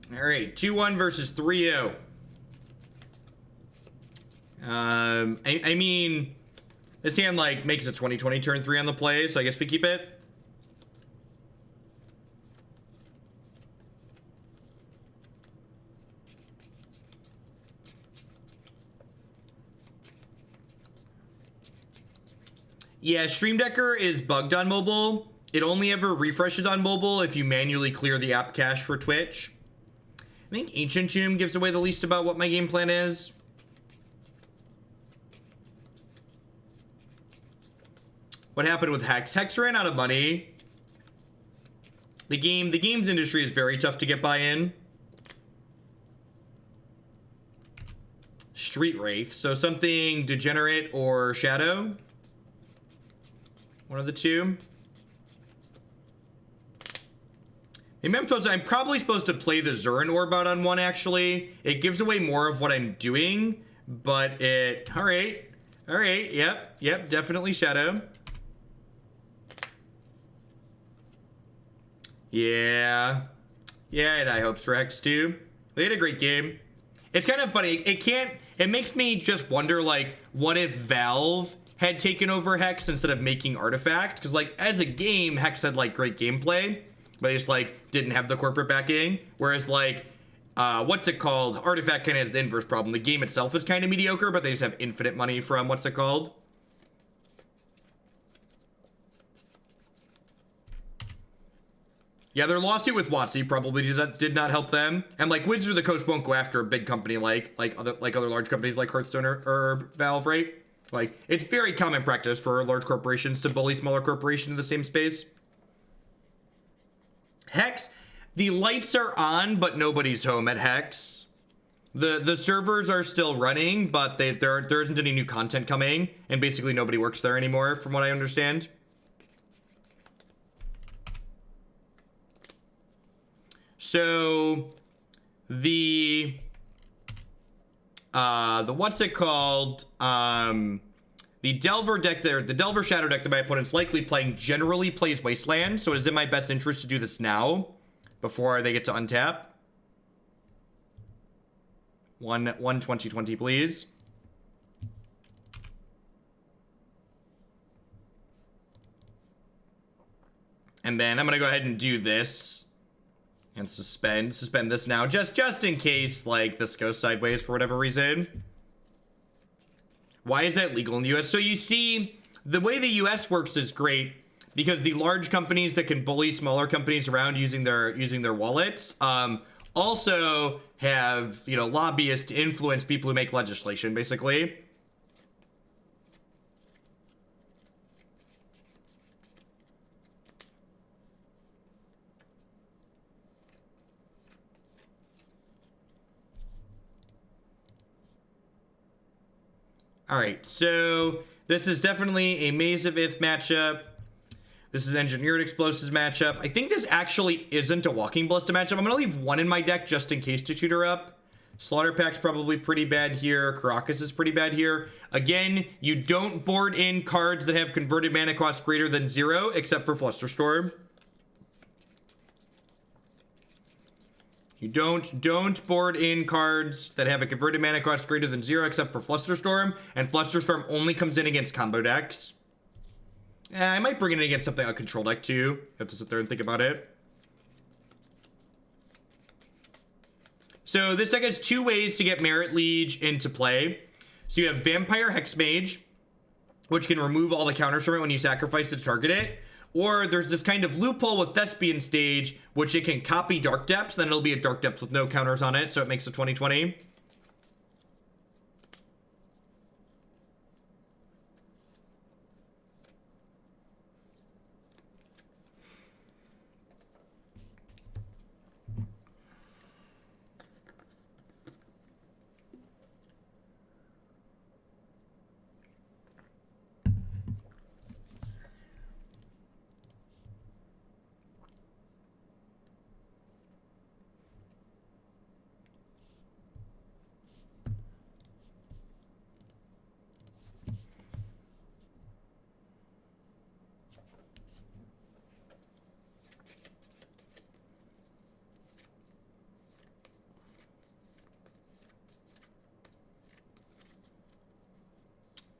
All right, 2-1 versus 3-0. I mean, this hand like makes a 20/20 turn 3 on the play, so I guess we keep it. Yeah, Stream Decker is bugged on mobile. It only ever refreshes on mobile if you manually clear the app cache for Twitch. I think Ancient Tomb gives away the least about what my game plan is. What happened with Hex? Hex ran out of money. The games industry is very tough to get buy-in. Street Wraith, so something Degenerate or Shadow. One of the two. Maybe I'm probably supposed to play the Zuran Orb out on one, actually. It gives away more of what I'm doing, but it... Alright, yep, definitely Shadow. Yeah, I had high hopes for X2. They had a great game. It's kind of funny, it makes me just wonder, like, what if Valve had taken over Hex instead of making Artifact? Because, like, as a game, Hex had, like, great gameplay, but they just, like, didn't have the corporate backing. Whereas, like, what's it called? Artifact kind of has the inverse problem. The game itself is kind of mediocre, but they just have infinite money from, what's it called? Yeah, their lawsuit with WotC probably did not help them. And, like, Wizards of the Coast won't go after a big company like other large companies like Hearthstone or Valve, right? Like, it's very common practice for large corporations to bully smaller corporations in the same space. Hex, the lights are on, but nobody's home at Hex. The servers are still running, but there isn't any new content coming, and basically nobody works there anymore, from what I understand. So the what's it called? The Delver deck there, the Delver Shadow deck that my opponent's likely playing generally plays Wasteland, so it is in my best interest to do this now before they get to untap. One 20/20, please. And then I'm gonna go ahead and do this and suspend this now, just in case like this goes sideways for whatever reason. Why is that legal in the US? So you see, the way the US works is great because the large companies that can bully smaller companies around using their wallets also have, you know, lobbyists to influence people who make legislation, basically. All right, so this is definitely a Maze of Ith matchup. This is Engineered Explosives matchup. I think this actually isn't a Walking Ballista matchup. I'm gonna leave one in my deck just in case to tutor up. Slaughter Pact's probably pretty bad here. Karakas is pretty bad here. Again, you don't board in cards that have converted mana cost greater than 0, except for Flusterstorm. You don't board in cards that have a converted mana cost greater than 0 except for Flusterstorm, and Flusterstorm only comes in against combo decks. I might bring it in against something, a control deck too. You have to sit there and think about it. So this deck has two ways to get Merit Liege into play. So you have Vampire Hexmage, which can remove all the counters from it when you sacrifice it to target it. Or there's this kind of loophole with Thespian Stage, which it can copy Dark Depths, then it'll be a Dark Depths with no counters on it, so it makes a 20/20.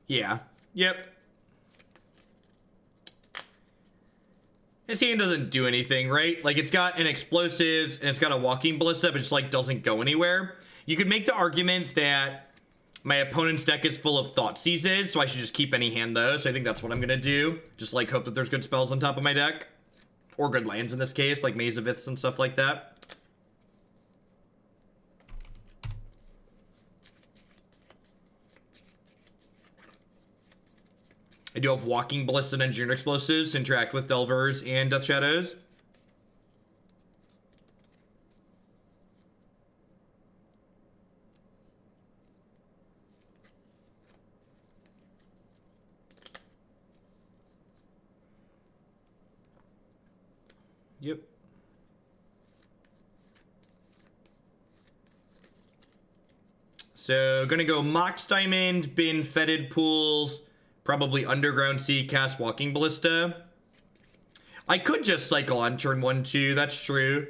Yeah. Yep. This hand doesn't do anything, right? Like, it's got an explosives and it's got a Walking Ballista, but just like doesn't go anywhere. You could make the argument that my opponent's deck is full of Thought Seizes, so I should just keep any hand those. So I think that's what I'm gonna do. Just like hope that there's good spells on top of my deck. Or good lands in this case, like Maze of Ith and stuff like that. I do have Walking Ballista and Engineered Explosives to interact with Delvers and Death Shadows. Yep. So, gonna go Mox Diamond, bin Fetid Pools, probably Underground Sea, cast Walking Ballista. I could just cycle on turn 1-2, that's true.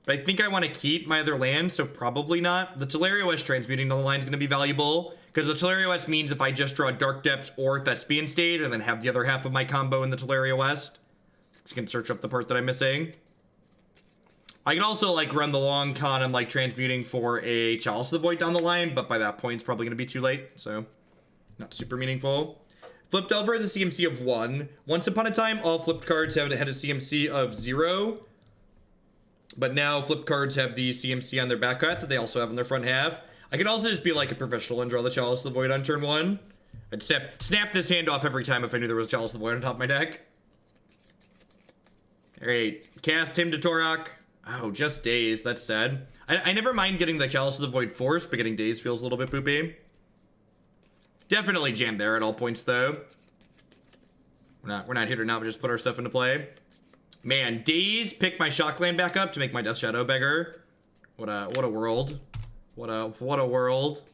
But I think I want to keep my other land, so probably not. The Tolaria West transmuting down the line is going to be valuable, because the Tolaria West means if I just draw Dark Depths or Thespian stage, and then have the other half of my combo in the Tolaria West, just can search up the part that I'm missing. I can also like run the long con and like transmuting for a Chalice of the Void down the line, but by that point it's probably going to be too late, so not super meaningful. Flipped Delver has a CMC of 1. Once upon a time, all flipped cards had a CMC of 0. But now flipped cards have the CMC on their back half that they also have on their front half. I could also just be like a professional and draw the Chalice of the Void on turn 1. I'd snap this hand off every time if I knew there was Chalice of the Void on top of my deck. Alright, cast him to Torok. Oh, just Daze, that's sad. I never mind getting the Chalice of the Void force, but getting Daze feels a little bit poopy. Definitely jam there at all points though. We're not here to not just put our stuff into play. Man, Daze, pick my Shockland back up to make my Death Shadow beggar. What a world. What a world.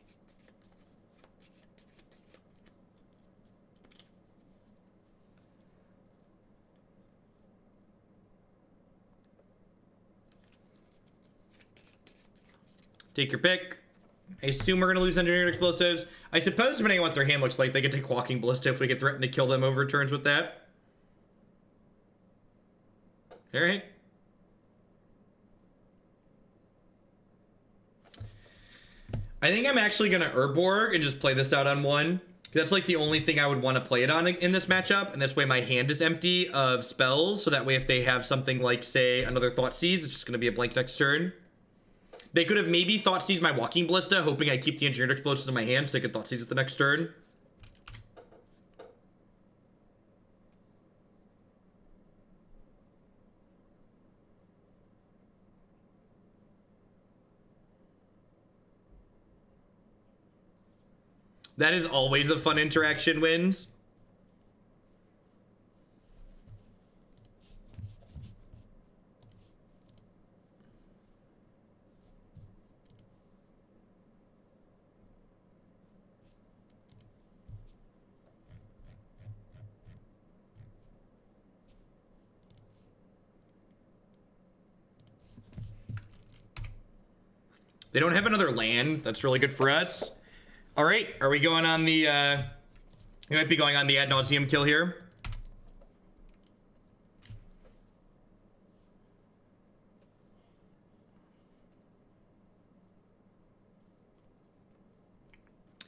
Take your pick. I assume we're going to lose Engineered Explosives. I suppose, depending on what their hand looks like, they could take Walking Ballista if we get threatened to kill them over turns with that. Alright. I think I'm actually going to Urborg and just play this out on 1. That's like the only thing I would want to play it on in this matchup. And this way my hand is empty of spells. So that way if they have something like, say, another Thoughtseize, it's just going to be a blank next turn. They could have maybe Thoughtseize my Walking Ballista, hoping I keep the Engineered Explosives in my hand so they could Thoughtseize at the next turn. That is always a fun interaction, wins. They don't have another land. That's really good for us. All right, are we going on the, we might be going on the Ad Nauseam kill here.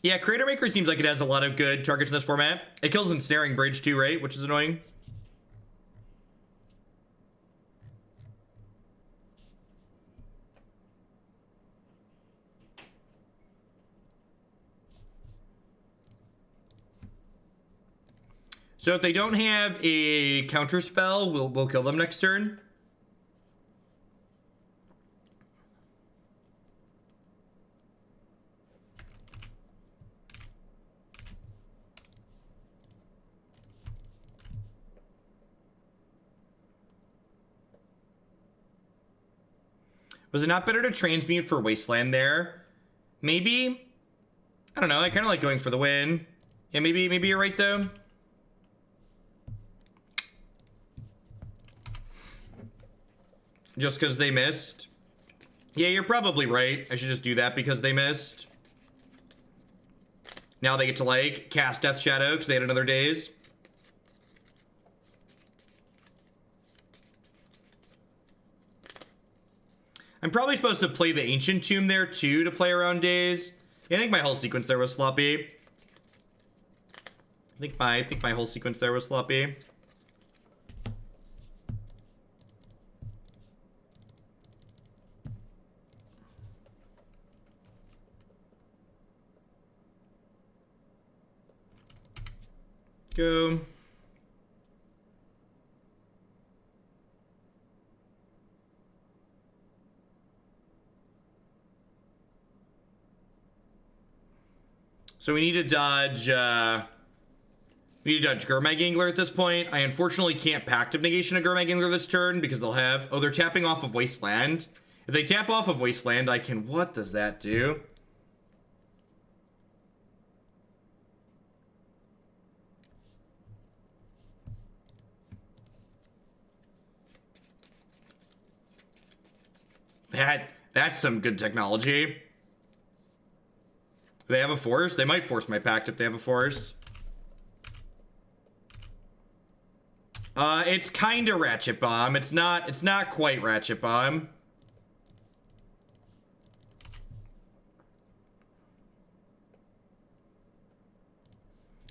Yeah, Creator Maker seems like it has a lot of good targets in this format. It kills Ensnaring Bridge too, right? Which is annoying. So if they don't have a counter spell, we'll kill them next turn. Was it not better to transmute for Wasteland there? Maybe? I don't know, I kind of like going for the win. Yeah, maybe you're right though. Just because they missed. Yeah, you're probably right. I should just do that because they missed. Now they get to like cast Death Shadow because they had another daze. I'm probably supposed to play the Ancient Tomb there too to play around days. Yeah, I think my whole sequence there was sloppy. I think my whole sequence there was sloppy. Go. So we need to dodge, Gurmag Angler at this point. I unfortunately can't Pact of Negation a Gurmag Angler this turn because they'll have... Oh, they're tapping off of Wasteland. If they tap off of Wasteland, I can... What does that do? That's some good technology. They have a force? They might force my Pact if they have a force. It's kind of Ratchet Bomb. It's not quite Ratchet Bomb.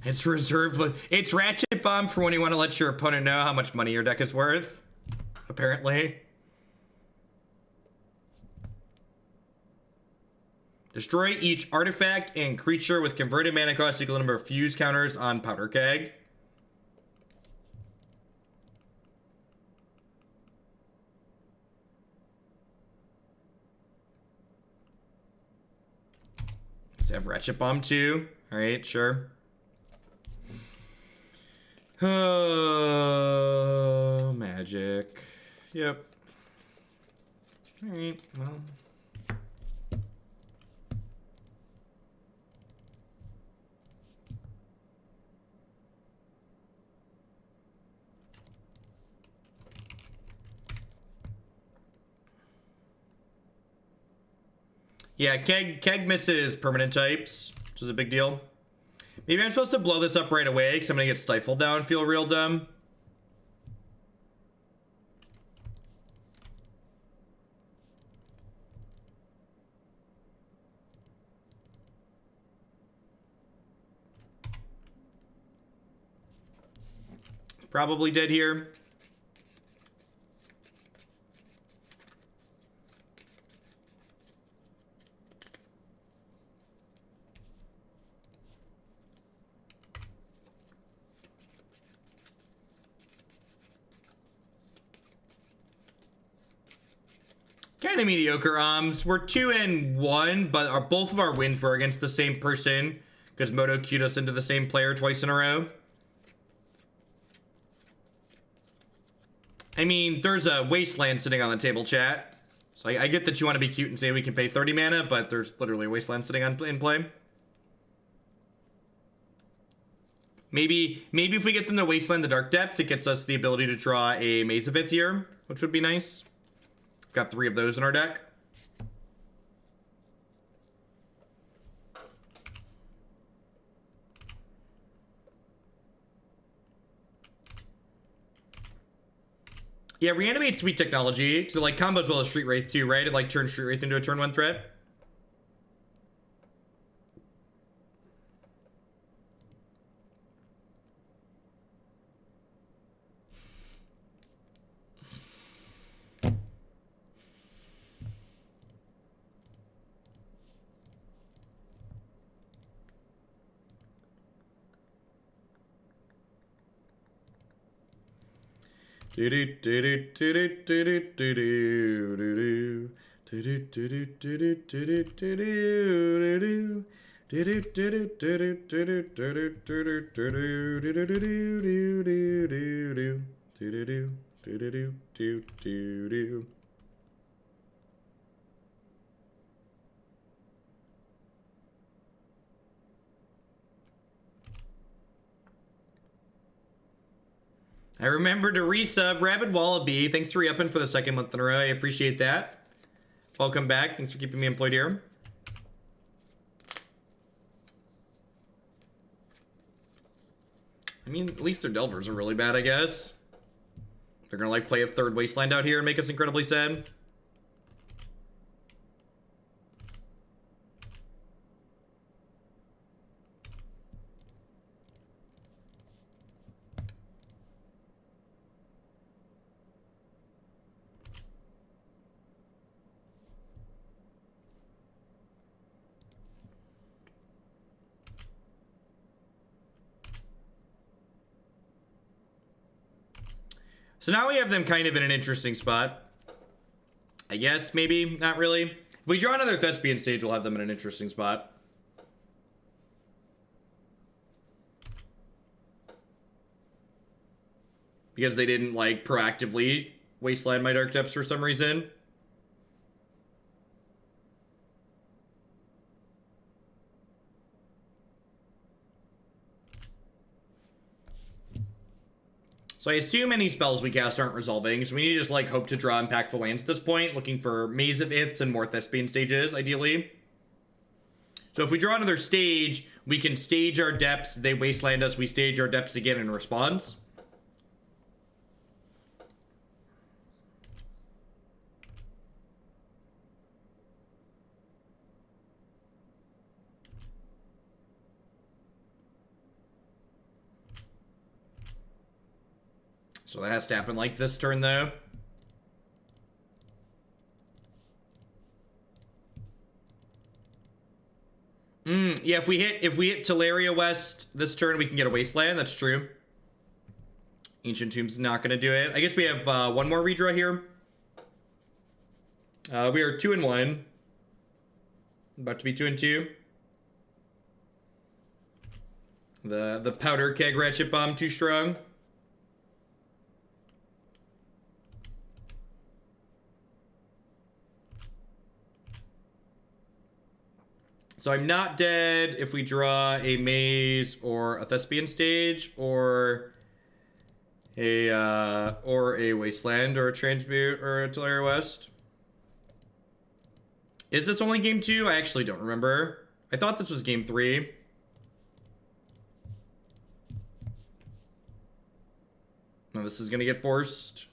It's reserved. It's Ratchet Bomb for when you want to let your opponent know how much money your deck is worth. Apparently. Destroy each artifact and creature with converted mana cost equal to the number of fuse counters on Powder Keg. Let's have Ratchet Bomb too. Alright, sure. Oh, magic. Yep. Alright, well. Yeah, Keg misses permanent types, which is a big deal. Maybe I'm supposed to blow this up right away because I'm going to get stifled down and feel real dumb. Probably dead here. Kind of mediocre. We're 2-1, but both of our wins were against the same person because Moto queued us into the same player twice in a row. I mean, there's a Wasteland sitting on the table, chat. So I get that you want to be cute and say we can pay 30 mana, but there's literally a Wasteland sitting in play. Maybe if we get them to Wasteland the Dark Depths, it gets us the ability to draw a Maze of Ith here, which would be nice. Got 3 of those in our deck. Yeah, Reanimate sweet technology, because it like combos well as Street Wraith too, right? It like turns Street Wraith into a turn 1 threat. I remember to resub Rabid Wallaby. Thanks for re-upping for the 2nd month in a row. I appreciate that. Welcome back. Thanks for keeping me employed here. I mean, at least their Delvers are really bad, I guess. They're gonna, like, play a third Wasteland out here and make us incredibly sad. So now we have them kind of in an interesting spot. I guess, maybe, not really. If we draw another Thespian stage, we'll have them in an interesting spot. Because they didn't, like, proactively Wasteland my Dark Depths for some reason. So I assume any spells we cast aren't resolving, so we need to just, like, hope to draw impactful lands at this point, looking for Maze of Iths and more Thespian stages, ideally. So if we draw another stage, we can stage our depths, they Wasteland us, we stage our depths again in response. So that has to happen like this turn, though. Yeah, if we hit Tolaria West this turn, we can get a Wasteland. That's true. Ancient Tomb's not going to do it. I guess we have one more redraw here. We are 2-1. About to be 2-2. The Powder Keg Ratchet Bomb too strong. So I'm not dead if we draw a Maze or a Thespian stage or a Wasteland or a Transmute or a Tolaria West. Is this only game 2? I actually don't remember. I thought this was game 3. No, this is gonna get forced.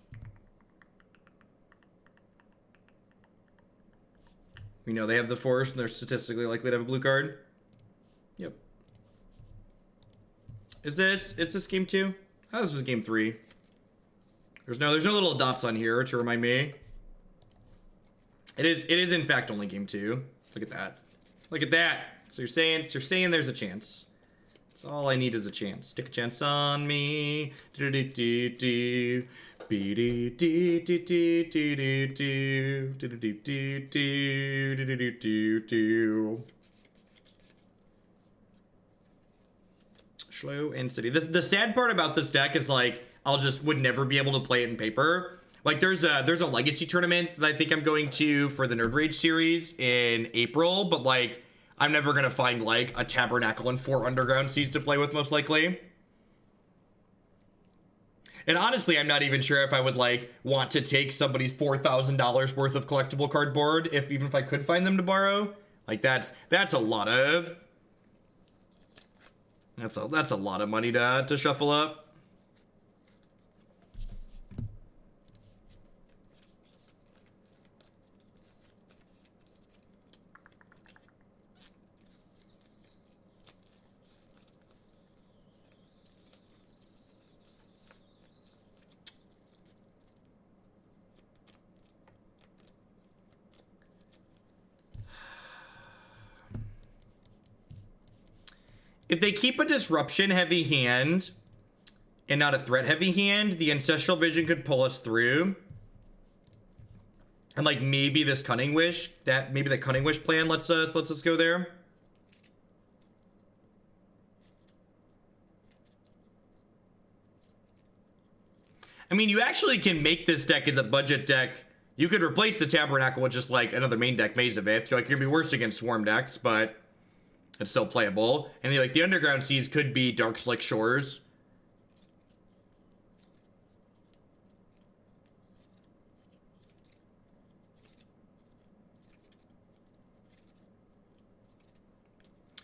We know they have the force, and they're statistically likely to have a blue card. Yep. Is this game 2? Oh, this was game 3. There's no little dots on here to remind me. It is in fact only game 2. Look at that. Look at that. So you're saying there's a chance. That's all I need is a chance. Take a chance on me. Do-do-do-do-do. Slow and steady. The sad part about this deck is, like, would never be able to play it in paper. Like, there's a legacy tournament that I think I'm going to for the Nerd Rage series in April, but, like, I'm never gonna find, like, a Tabernacle and 4 Underground Seas to play with, most likely. And honestly, I'm not even sure if I would, like, want to take somebody's $4,000 worth of collectible cardboard, even if I could find them to borrow. Like, that's a lot of... That's a lot of money to shuffle up. If they keep a disruption heavy hand and not a threat heavy hand, the Ancestral Vision could pull us through. And, like, maybe this Cunning Wish, maybe the Cunning Wish plan lets us go there. I mean, you actually can make this deck as a budget deck. You could replace the Tabernacle with just, like, another main deck, Maze of Ith. Like, you're gonna be worse against Swarm decks, but it's still playable. And the Underground Seas could be Dark Slick Shores.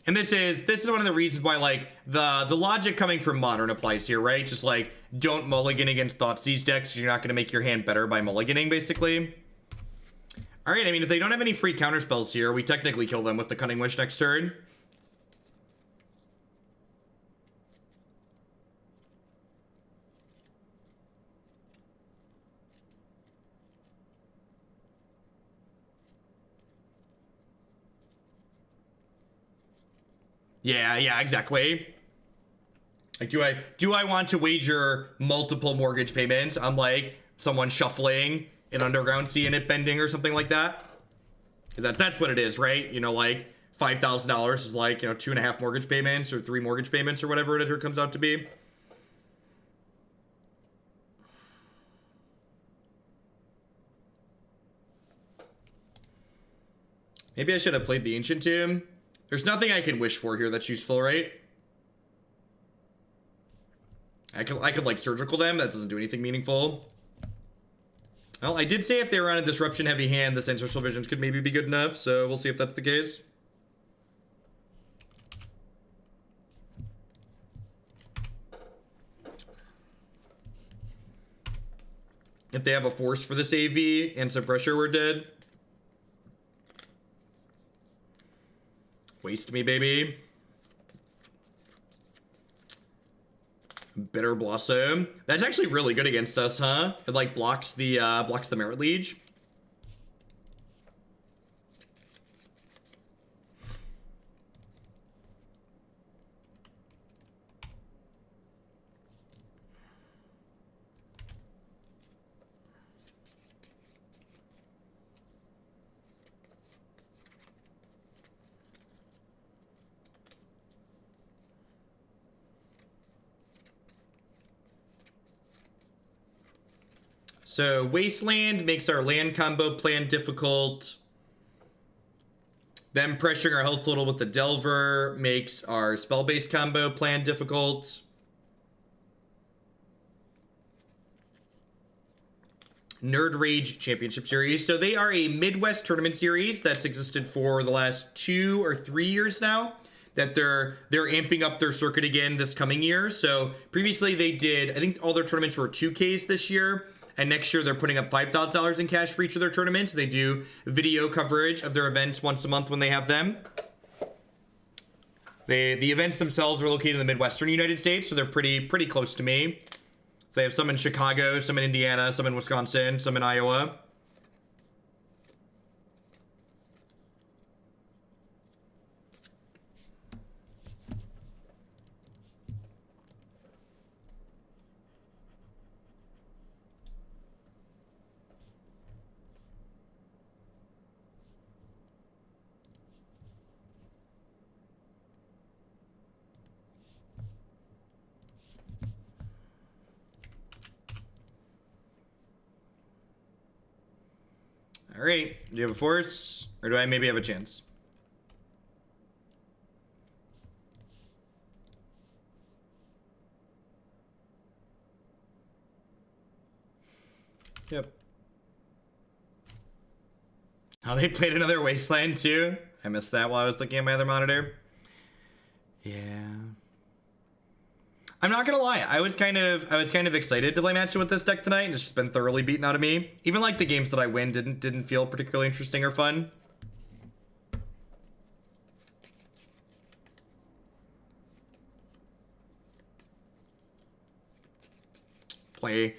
And this is one of the reasons why, like, the logic coming from Modern applies here, right? Just, like, don't mulligan against Thoughtseize decks. You're not going to make your hand better by mulliganing, basically. Alright, I mean, if they don't have any free counterspells here, we technically kill them with the Cunning Wish next turn. Yeah, exactly. Like, do I want to wager multiple mortgage payments on, like, someone shuffling an Underground Sea and it bending or something like that? Because that's what it is, right? You know, like, $5,000 is like, you know, 2.5 mortgage payments or 3 mortgage payments or whatever it comes out to be. Maybe I should have played the Ancient Tomb. There's nothing I can wish for here that's useful, right? I could like surgical them. That doesn't do anything meaningful. Well, I did say if they were on a disruption heavy hand, this Ancestral Visions could maybe be good enough, so we'll see if that's the case. If they have a force for this AV and some pressure, we're dead. Waste me, baby. Bitter Blossom. That's actually really good against us, huh? It like blocks the Merit Liege. So Wasteland makes our land combo plan difficult. Them pressuring our health total with the Delver makes our spell-based combo plan difficult. Nerd Rage Championship Series. So they are a Midwest tournament series that's existed for the last 2 or 3 years now. That they're amping up their circuit again this coming year. So previously they did, I think all their tournaments were 2Ks this year. And next year, they're putting up $5,000 in cash for each of their tournaments. They do video coverage of their events once a month when they have them. The events themselves are located in the Midwestern United States, so they're pretty close to me. So they have some in Chicago, some in Indiana, some in Wisconsin, some in Iowa. All right, do you have a force, or do I maybe have a chance? Yep. Oh, they played another Wasteland too? I missed that while I was looking at my other monitor. Yeah. I'm not gonna lie, I was kind of excited to play matches with this deck tonight, and it's just been thoroughly beaten out of me. Even like the games that I win didn't feel particularly interesting or fun. Play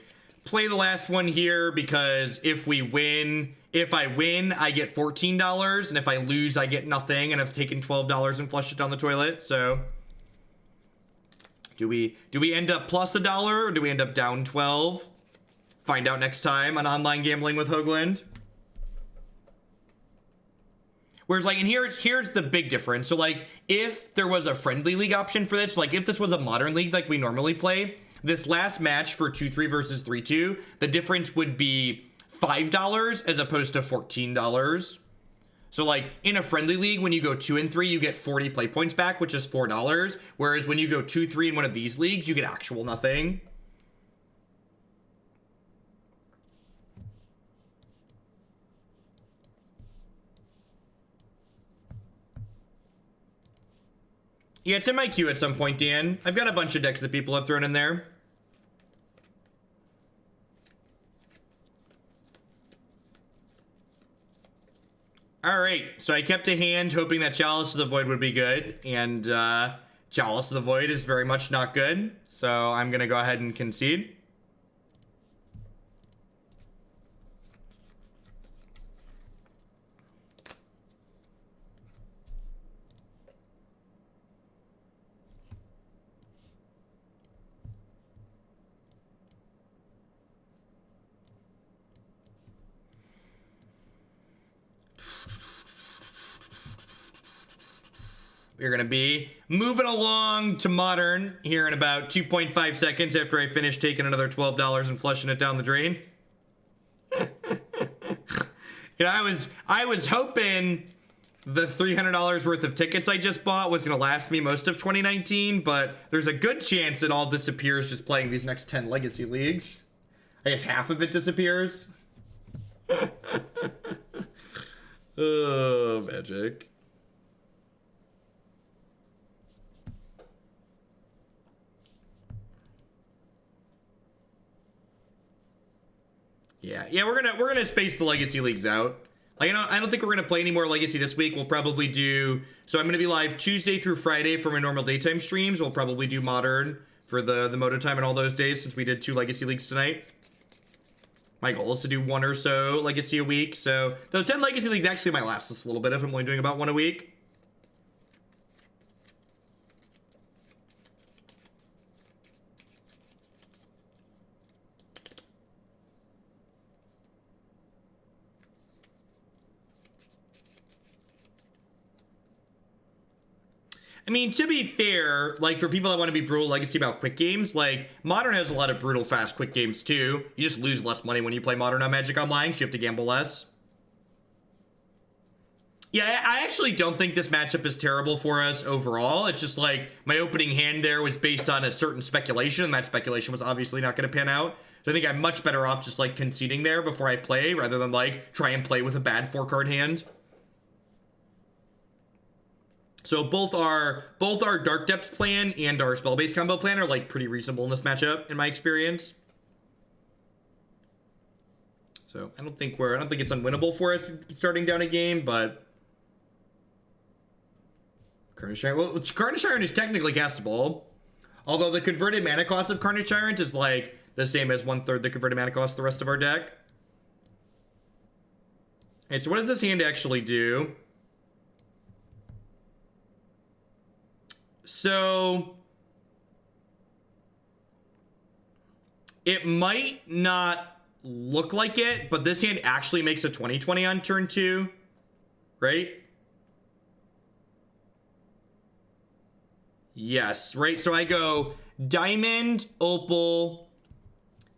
the last one here, because if I win, I get $14, and if I lose, I get nothing, and I've taken $12 and flushed it down the toilet, so... Do we end up plus $1, or do we end up down 12? Find out next time on Online Gambling with Hoagland. Whereas, like, and here's the big difference. So, like, if there was a friendly league option for this, like, if this was a modern league like we normally play, this last match for 2-3 versus 3-2, the difference would be $5 as opposed to $14. So, like, in a friendly league, when you go 2 and 3, you get 40 play points back, which is $4. Whereas when you go 2-3 in one of these leagues, you get actual nothing. Yeah, it's in my queue at some point, Dan. I've got a bunch of decks that people have thrown in there. All right, so I kept a hand hoping that Chalice of the Void would be good, and Chalice of the Void is very much not good, so I'm gonna go ahead and concede. We're gonna be moving along to Modern here in about 2.5 seconds after I finish taking another $12 and flushing it down the drain. You know, I was hoping the $300 worth of tickets I just bought was gonna last me most of 2019, but there's a good chance it all disappears just playing these next 10 Legacy Leagues. I guess half of it disappears. Oh, magic. Yeah, we're gonna space the Legacy Leagues out. Like, I don't think we're gonna play any more Legacy this week. We'll probably do. So I'm gonna be live Tuesday through Friday for my normal daytime streams. We'll probably do Modern for the Moto time and all those days since we did 2 Legacy Leagues tonight. My goal is to do 1 or so Legacy a week. So those 10 Legacy Leagues actually might last us a little bit if I'm only doing about 1 a week. I mean, to be fair, like, for people that want to be brutal Legacy about quick games, like, Modern has a lot of brutal, fast, quick games, too. You just lose less money when you play Modern on Magic Online, so you have to gamble less. Yeah, I actually don't think this matchup is terrible for us overall. It's just, like, my opening hand there was based on a certain speculation, and that speculation was obviously not going to pan out. So I think I'm much better off just, like, conceding there before I play, rather than, like, try and play with a bad 4-card hand. So both our Dark Depths plan and our spell-based combo plan are, like, pretty reasonable in this matchup, in my experience. So I don't think it's unwinnable for us starting down a game, but Carnage Tyrant. Well, Carnage Tyrant is technically castable, although the converted mana cost of Carnage Tyrant is like the same as 1/3 the converted mana cost of the rest of our deck. And so what does this hand actually do? So it might not look like it, but this hand actually makes a 20/20 on turn 2, right? Yes, right? So I go Diamond, Opal,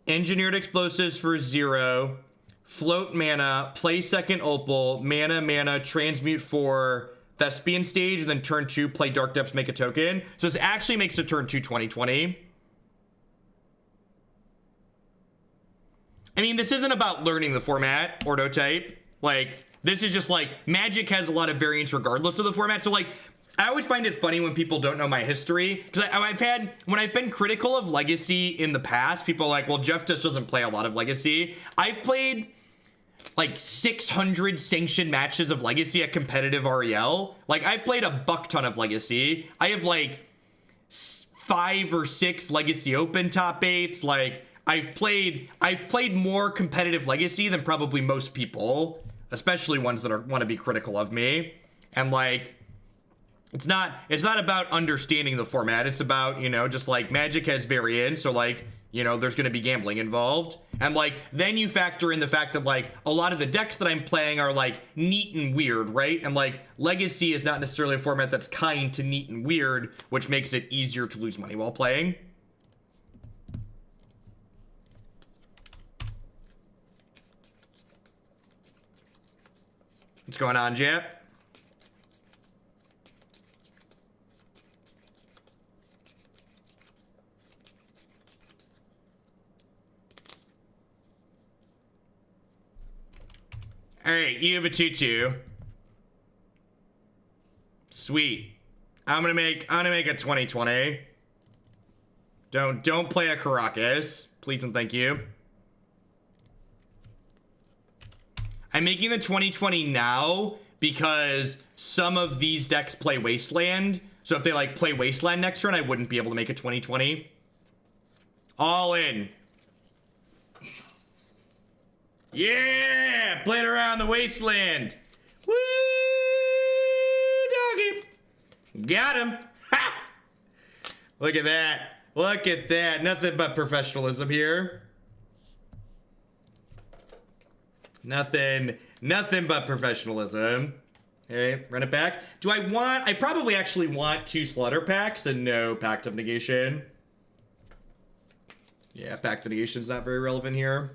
Engineered Explosives for 0, float mana, play second Opal, mana, transmute for Thespian stage, and then turn 2, play Dark Depths, make a token. So this actually makes a turn 2 20/20. I mean, this isn't about learning the format, Ordo type. Like, this is just like, Magic has a lot of variance regardless of the format. So, like, I always find it funny when people don't know my history. Because when I've been critical of Legacy in the past, people are like, well, Jeff just doesn't play a lot of Legacy. I've played like 600 sanctioned matches of Legacy at competitive REL. Like, I've played a buck ton of Legacy. I have like 5 or 6 Legacy Open top 8s. Like, I've played more competitive Legacy than probably most people, especially ones that want to be critical of me. And like, it's not about understanding the format. It's about, you know, just like Magic has variance, so like, you know, there's going to be gambling involved. And like, then you factor in the fact that like a lot of the decks that I'm playing are like neat and weird, right? And like, Legacy is not necessarily a format that's kind to neat and weird, which makes it easier to lose money while playing. What's going on, Jap? All right, you have a 2/2. Sweet. I'm gonna make a 2020. Don't play a Karakas, please and thank you. I'm making the 2020 now because some of these decks play Wasteland. So if they like play Wasteland next turn, I wouldn't be able to make a 2020. All in. Yeah! Playing around the Wasteland. Woo! Doggy. Got him. Ha! Look at that. Look at that. Nothing but professionalism here. Nothing but professionalism. Okay, run it back. I probably actually want 2 Slaughter Pacts and no Pact of Negation. Yeah, Pact of Negation's not very relevant here.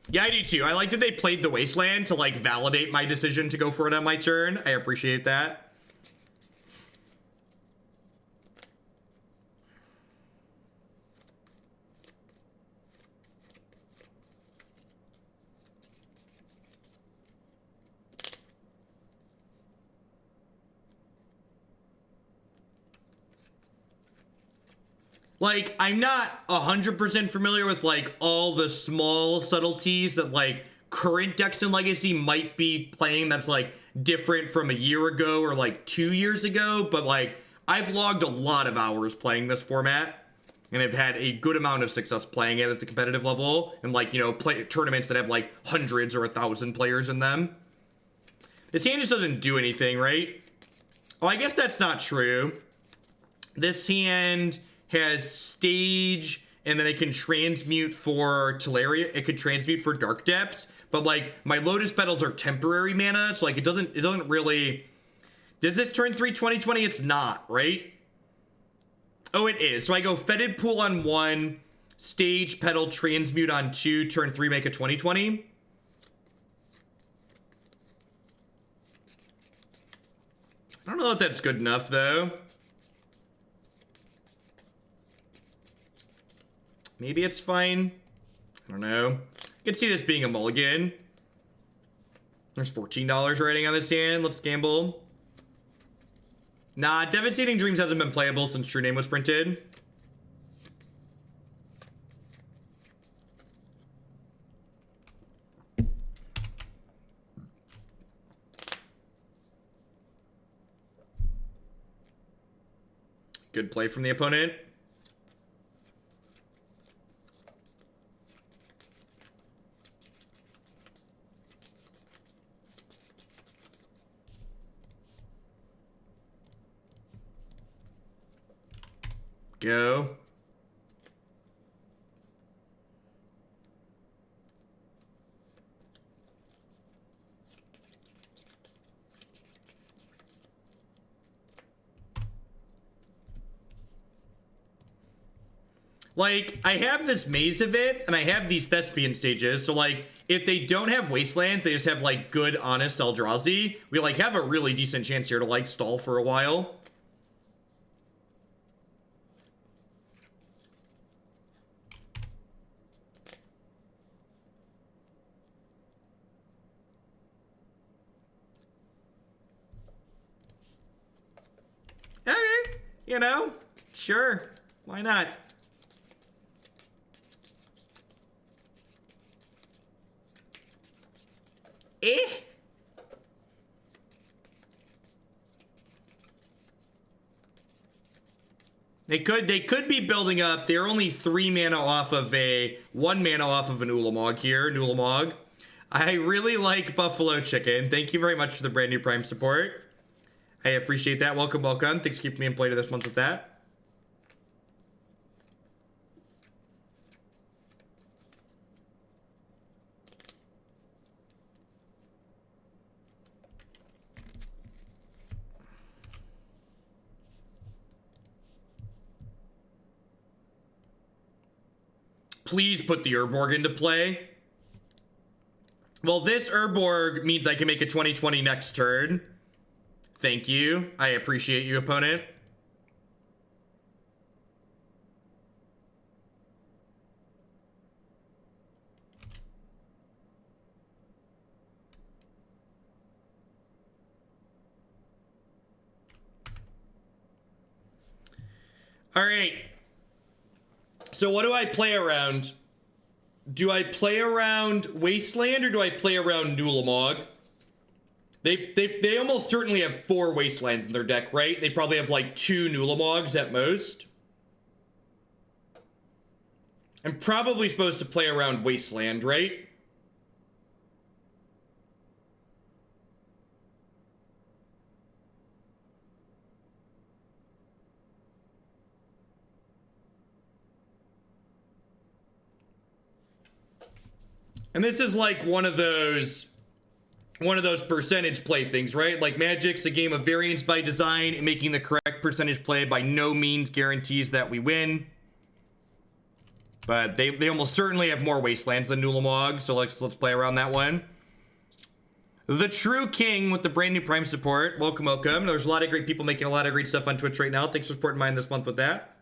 Yeah, I do too. I like that they played the Wasteland to like validate my decision to go for it on my turn. I appreciate that. Like, I'm not 100% familiar with, like, all the small subtleties that, like, current decks in Legacy might be playing that's, like, different from a year ago or, like, 2 years ago. But, like, I've logged a lot of hours playing this format. And I've had a good amount of success playing it at the competitive level. And, like, you know, play tournaments that have, like, hundreds or 1,000 players in them. This hand just doesn't do anything, right? Oh, I guess that's not true. This hand has stage, and then it can transmute for Tolaria. It could transmute for Dark Depths, but like my Lotus Petals are temporary mana, so like it doesn't really. Does this turn 3 2020? It's not, right? Oh, it is. So I go Fetid Pool on 1, Stage Petal, Transmute on 2, turn 3 make a 2020. I don't know if that's good enough though. Maybe it's fine. I don't know. I can see this being a mulligan. There's $14 rating on this hand. Let's gamble. Nah, Devastating Dreams hasn't been playable since True Name was printed. Good play from the opponent. Go. Like, I have this Maze of Ith, and I have these Thespian stages, so like, if they don't have Wastelands, they just have like good, honest eldrazi, we like have a really decent chance here to like stall for a while. Okay, you know, sure, why not? They could be building up. They're only 3 mana off of 1 mana off of an Ulamog here. Ulamog. I really like Buffalo Chicken. Thank you very much for the brand new Prime support. I appreciate that. Welcome, welcome. Thanks for keeping me in play to this month with that. Please put the Urborg into play. Well, this Urborg means I can make a 2020 next turn. Thank you. I appreciate you, opponent. All right. So what do I play around? Do I play around Wasteland or do I play around Nulamog? They almost certainly have 4 Wastelands in their deck, right? They probably have like 2 Nulamogs at most. I'm probably supposed to play around Wasteland, right? And this is like one of those percentage play things, right? Like Magic's a game of variance by design, and making the correct percentage play by no means guarantees that we win. But they almost certainly have more Wastelands than Nulamog, so let's play around that one. The True King with the brand new Prime support. Welcome, welcome. There's a lot of great people making a lot of great stuff on Twitch right now. Thanks for supporting mine this month with that.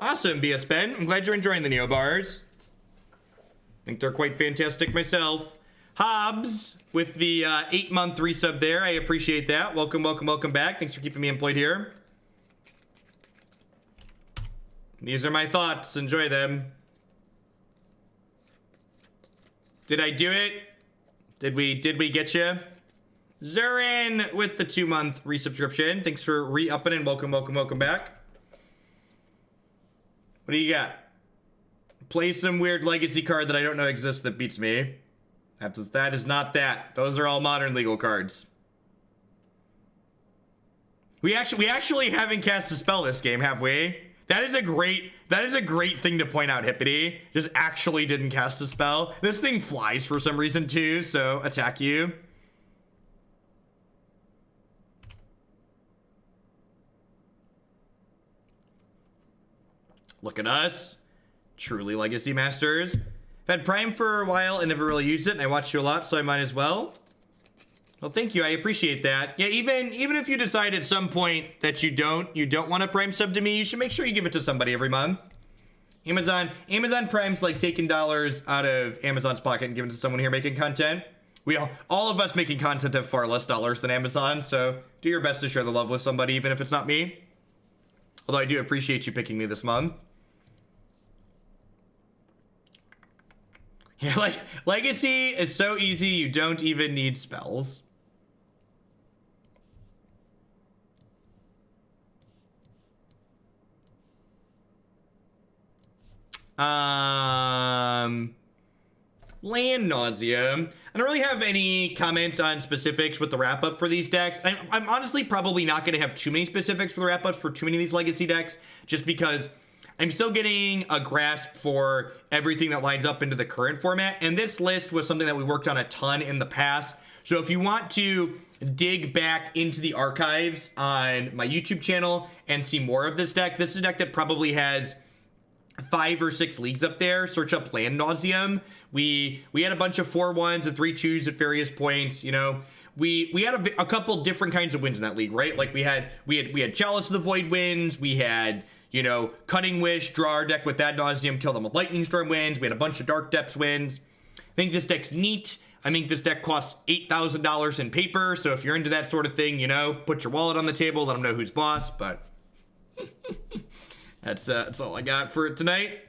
Awesome, BS Ben. I'm glad you're enjoying the Neo bars. I think they're quite fantastic myself. Hobbs with the 8-month resub there. I appreciate that. Welcome, welcome, welcome back. Thanks for keeping me employed here. These are my thoughts. Enjoy them. Did I do it? Did we get you? Zuran with the 2-month resubscription. Thanks for re-upping and welcome, welcome, welcome back. What do you got? Play some weird legacy card that I don't know exists that beats me. That is not that. Those are all modern legal cards. We actually haven't cast a spell this game, have we? That is a great thing to point out, Hippity. Just actually didn't cast a spell. This thing flies for some reason too, so attack you. Look at us. Truly legacy masters. I've had Prime for a while and never really used it, and I watched you a lot, so I might as well. Well, thank you. I appreciate that. Yeah, even if you decide at some point that you don't want a Prime sub to me, you should make sure you give it to somebody every month. Amazon Prime's like taking dollars out of Amazon's pocket and giving it to someone here making content. All of us making content have far less dollars than Amazon, so do your best to share the love with somebody, even if it's not me. Although I do appreciate you picking me this month. Yeah, like, Legacy is so easy, you don't even need spells. Land Nauseam. I don't really have any comments on specifics with the wrap-up for these decks. I'm honestly probably not going to have too many specifics for the wrap-ups for too many of these Legacy decks, just because I'm still getting a grasp for everything that lines up into the current format, and this list was something that we worked on a ton in the past. So if you want to dig back into the archives on my YouTube channel and see more of this deck, this is a deck that probably has 5 or 6 leagues up there. Search up Land Nauseam. We had a bunch of 4-1s and 3-2s at various points. You know, we had a couple different kinds of wins in that league, right? Like we had Chalice of the Void wins. We had, you know, Cunning Wish, draw our deck with Ad Nauseam, kill them with Lightning Storm wins. We had a bunch of Dark Depths wins. I think this deck's neat. I think this deck costs $8,000 in paper. So if you're into that sort of thing, you know, put your wallet on the table. Let them know who's boss. But that's all I got for it tonight.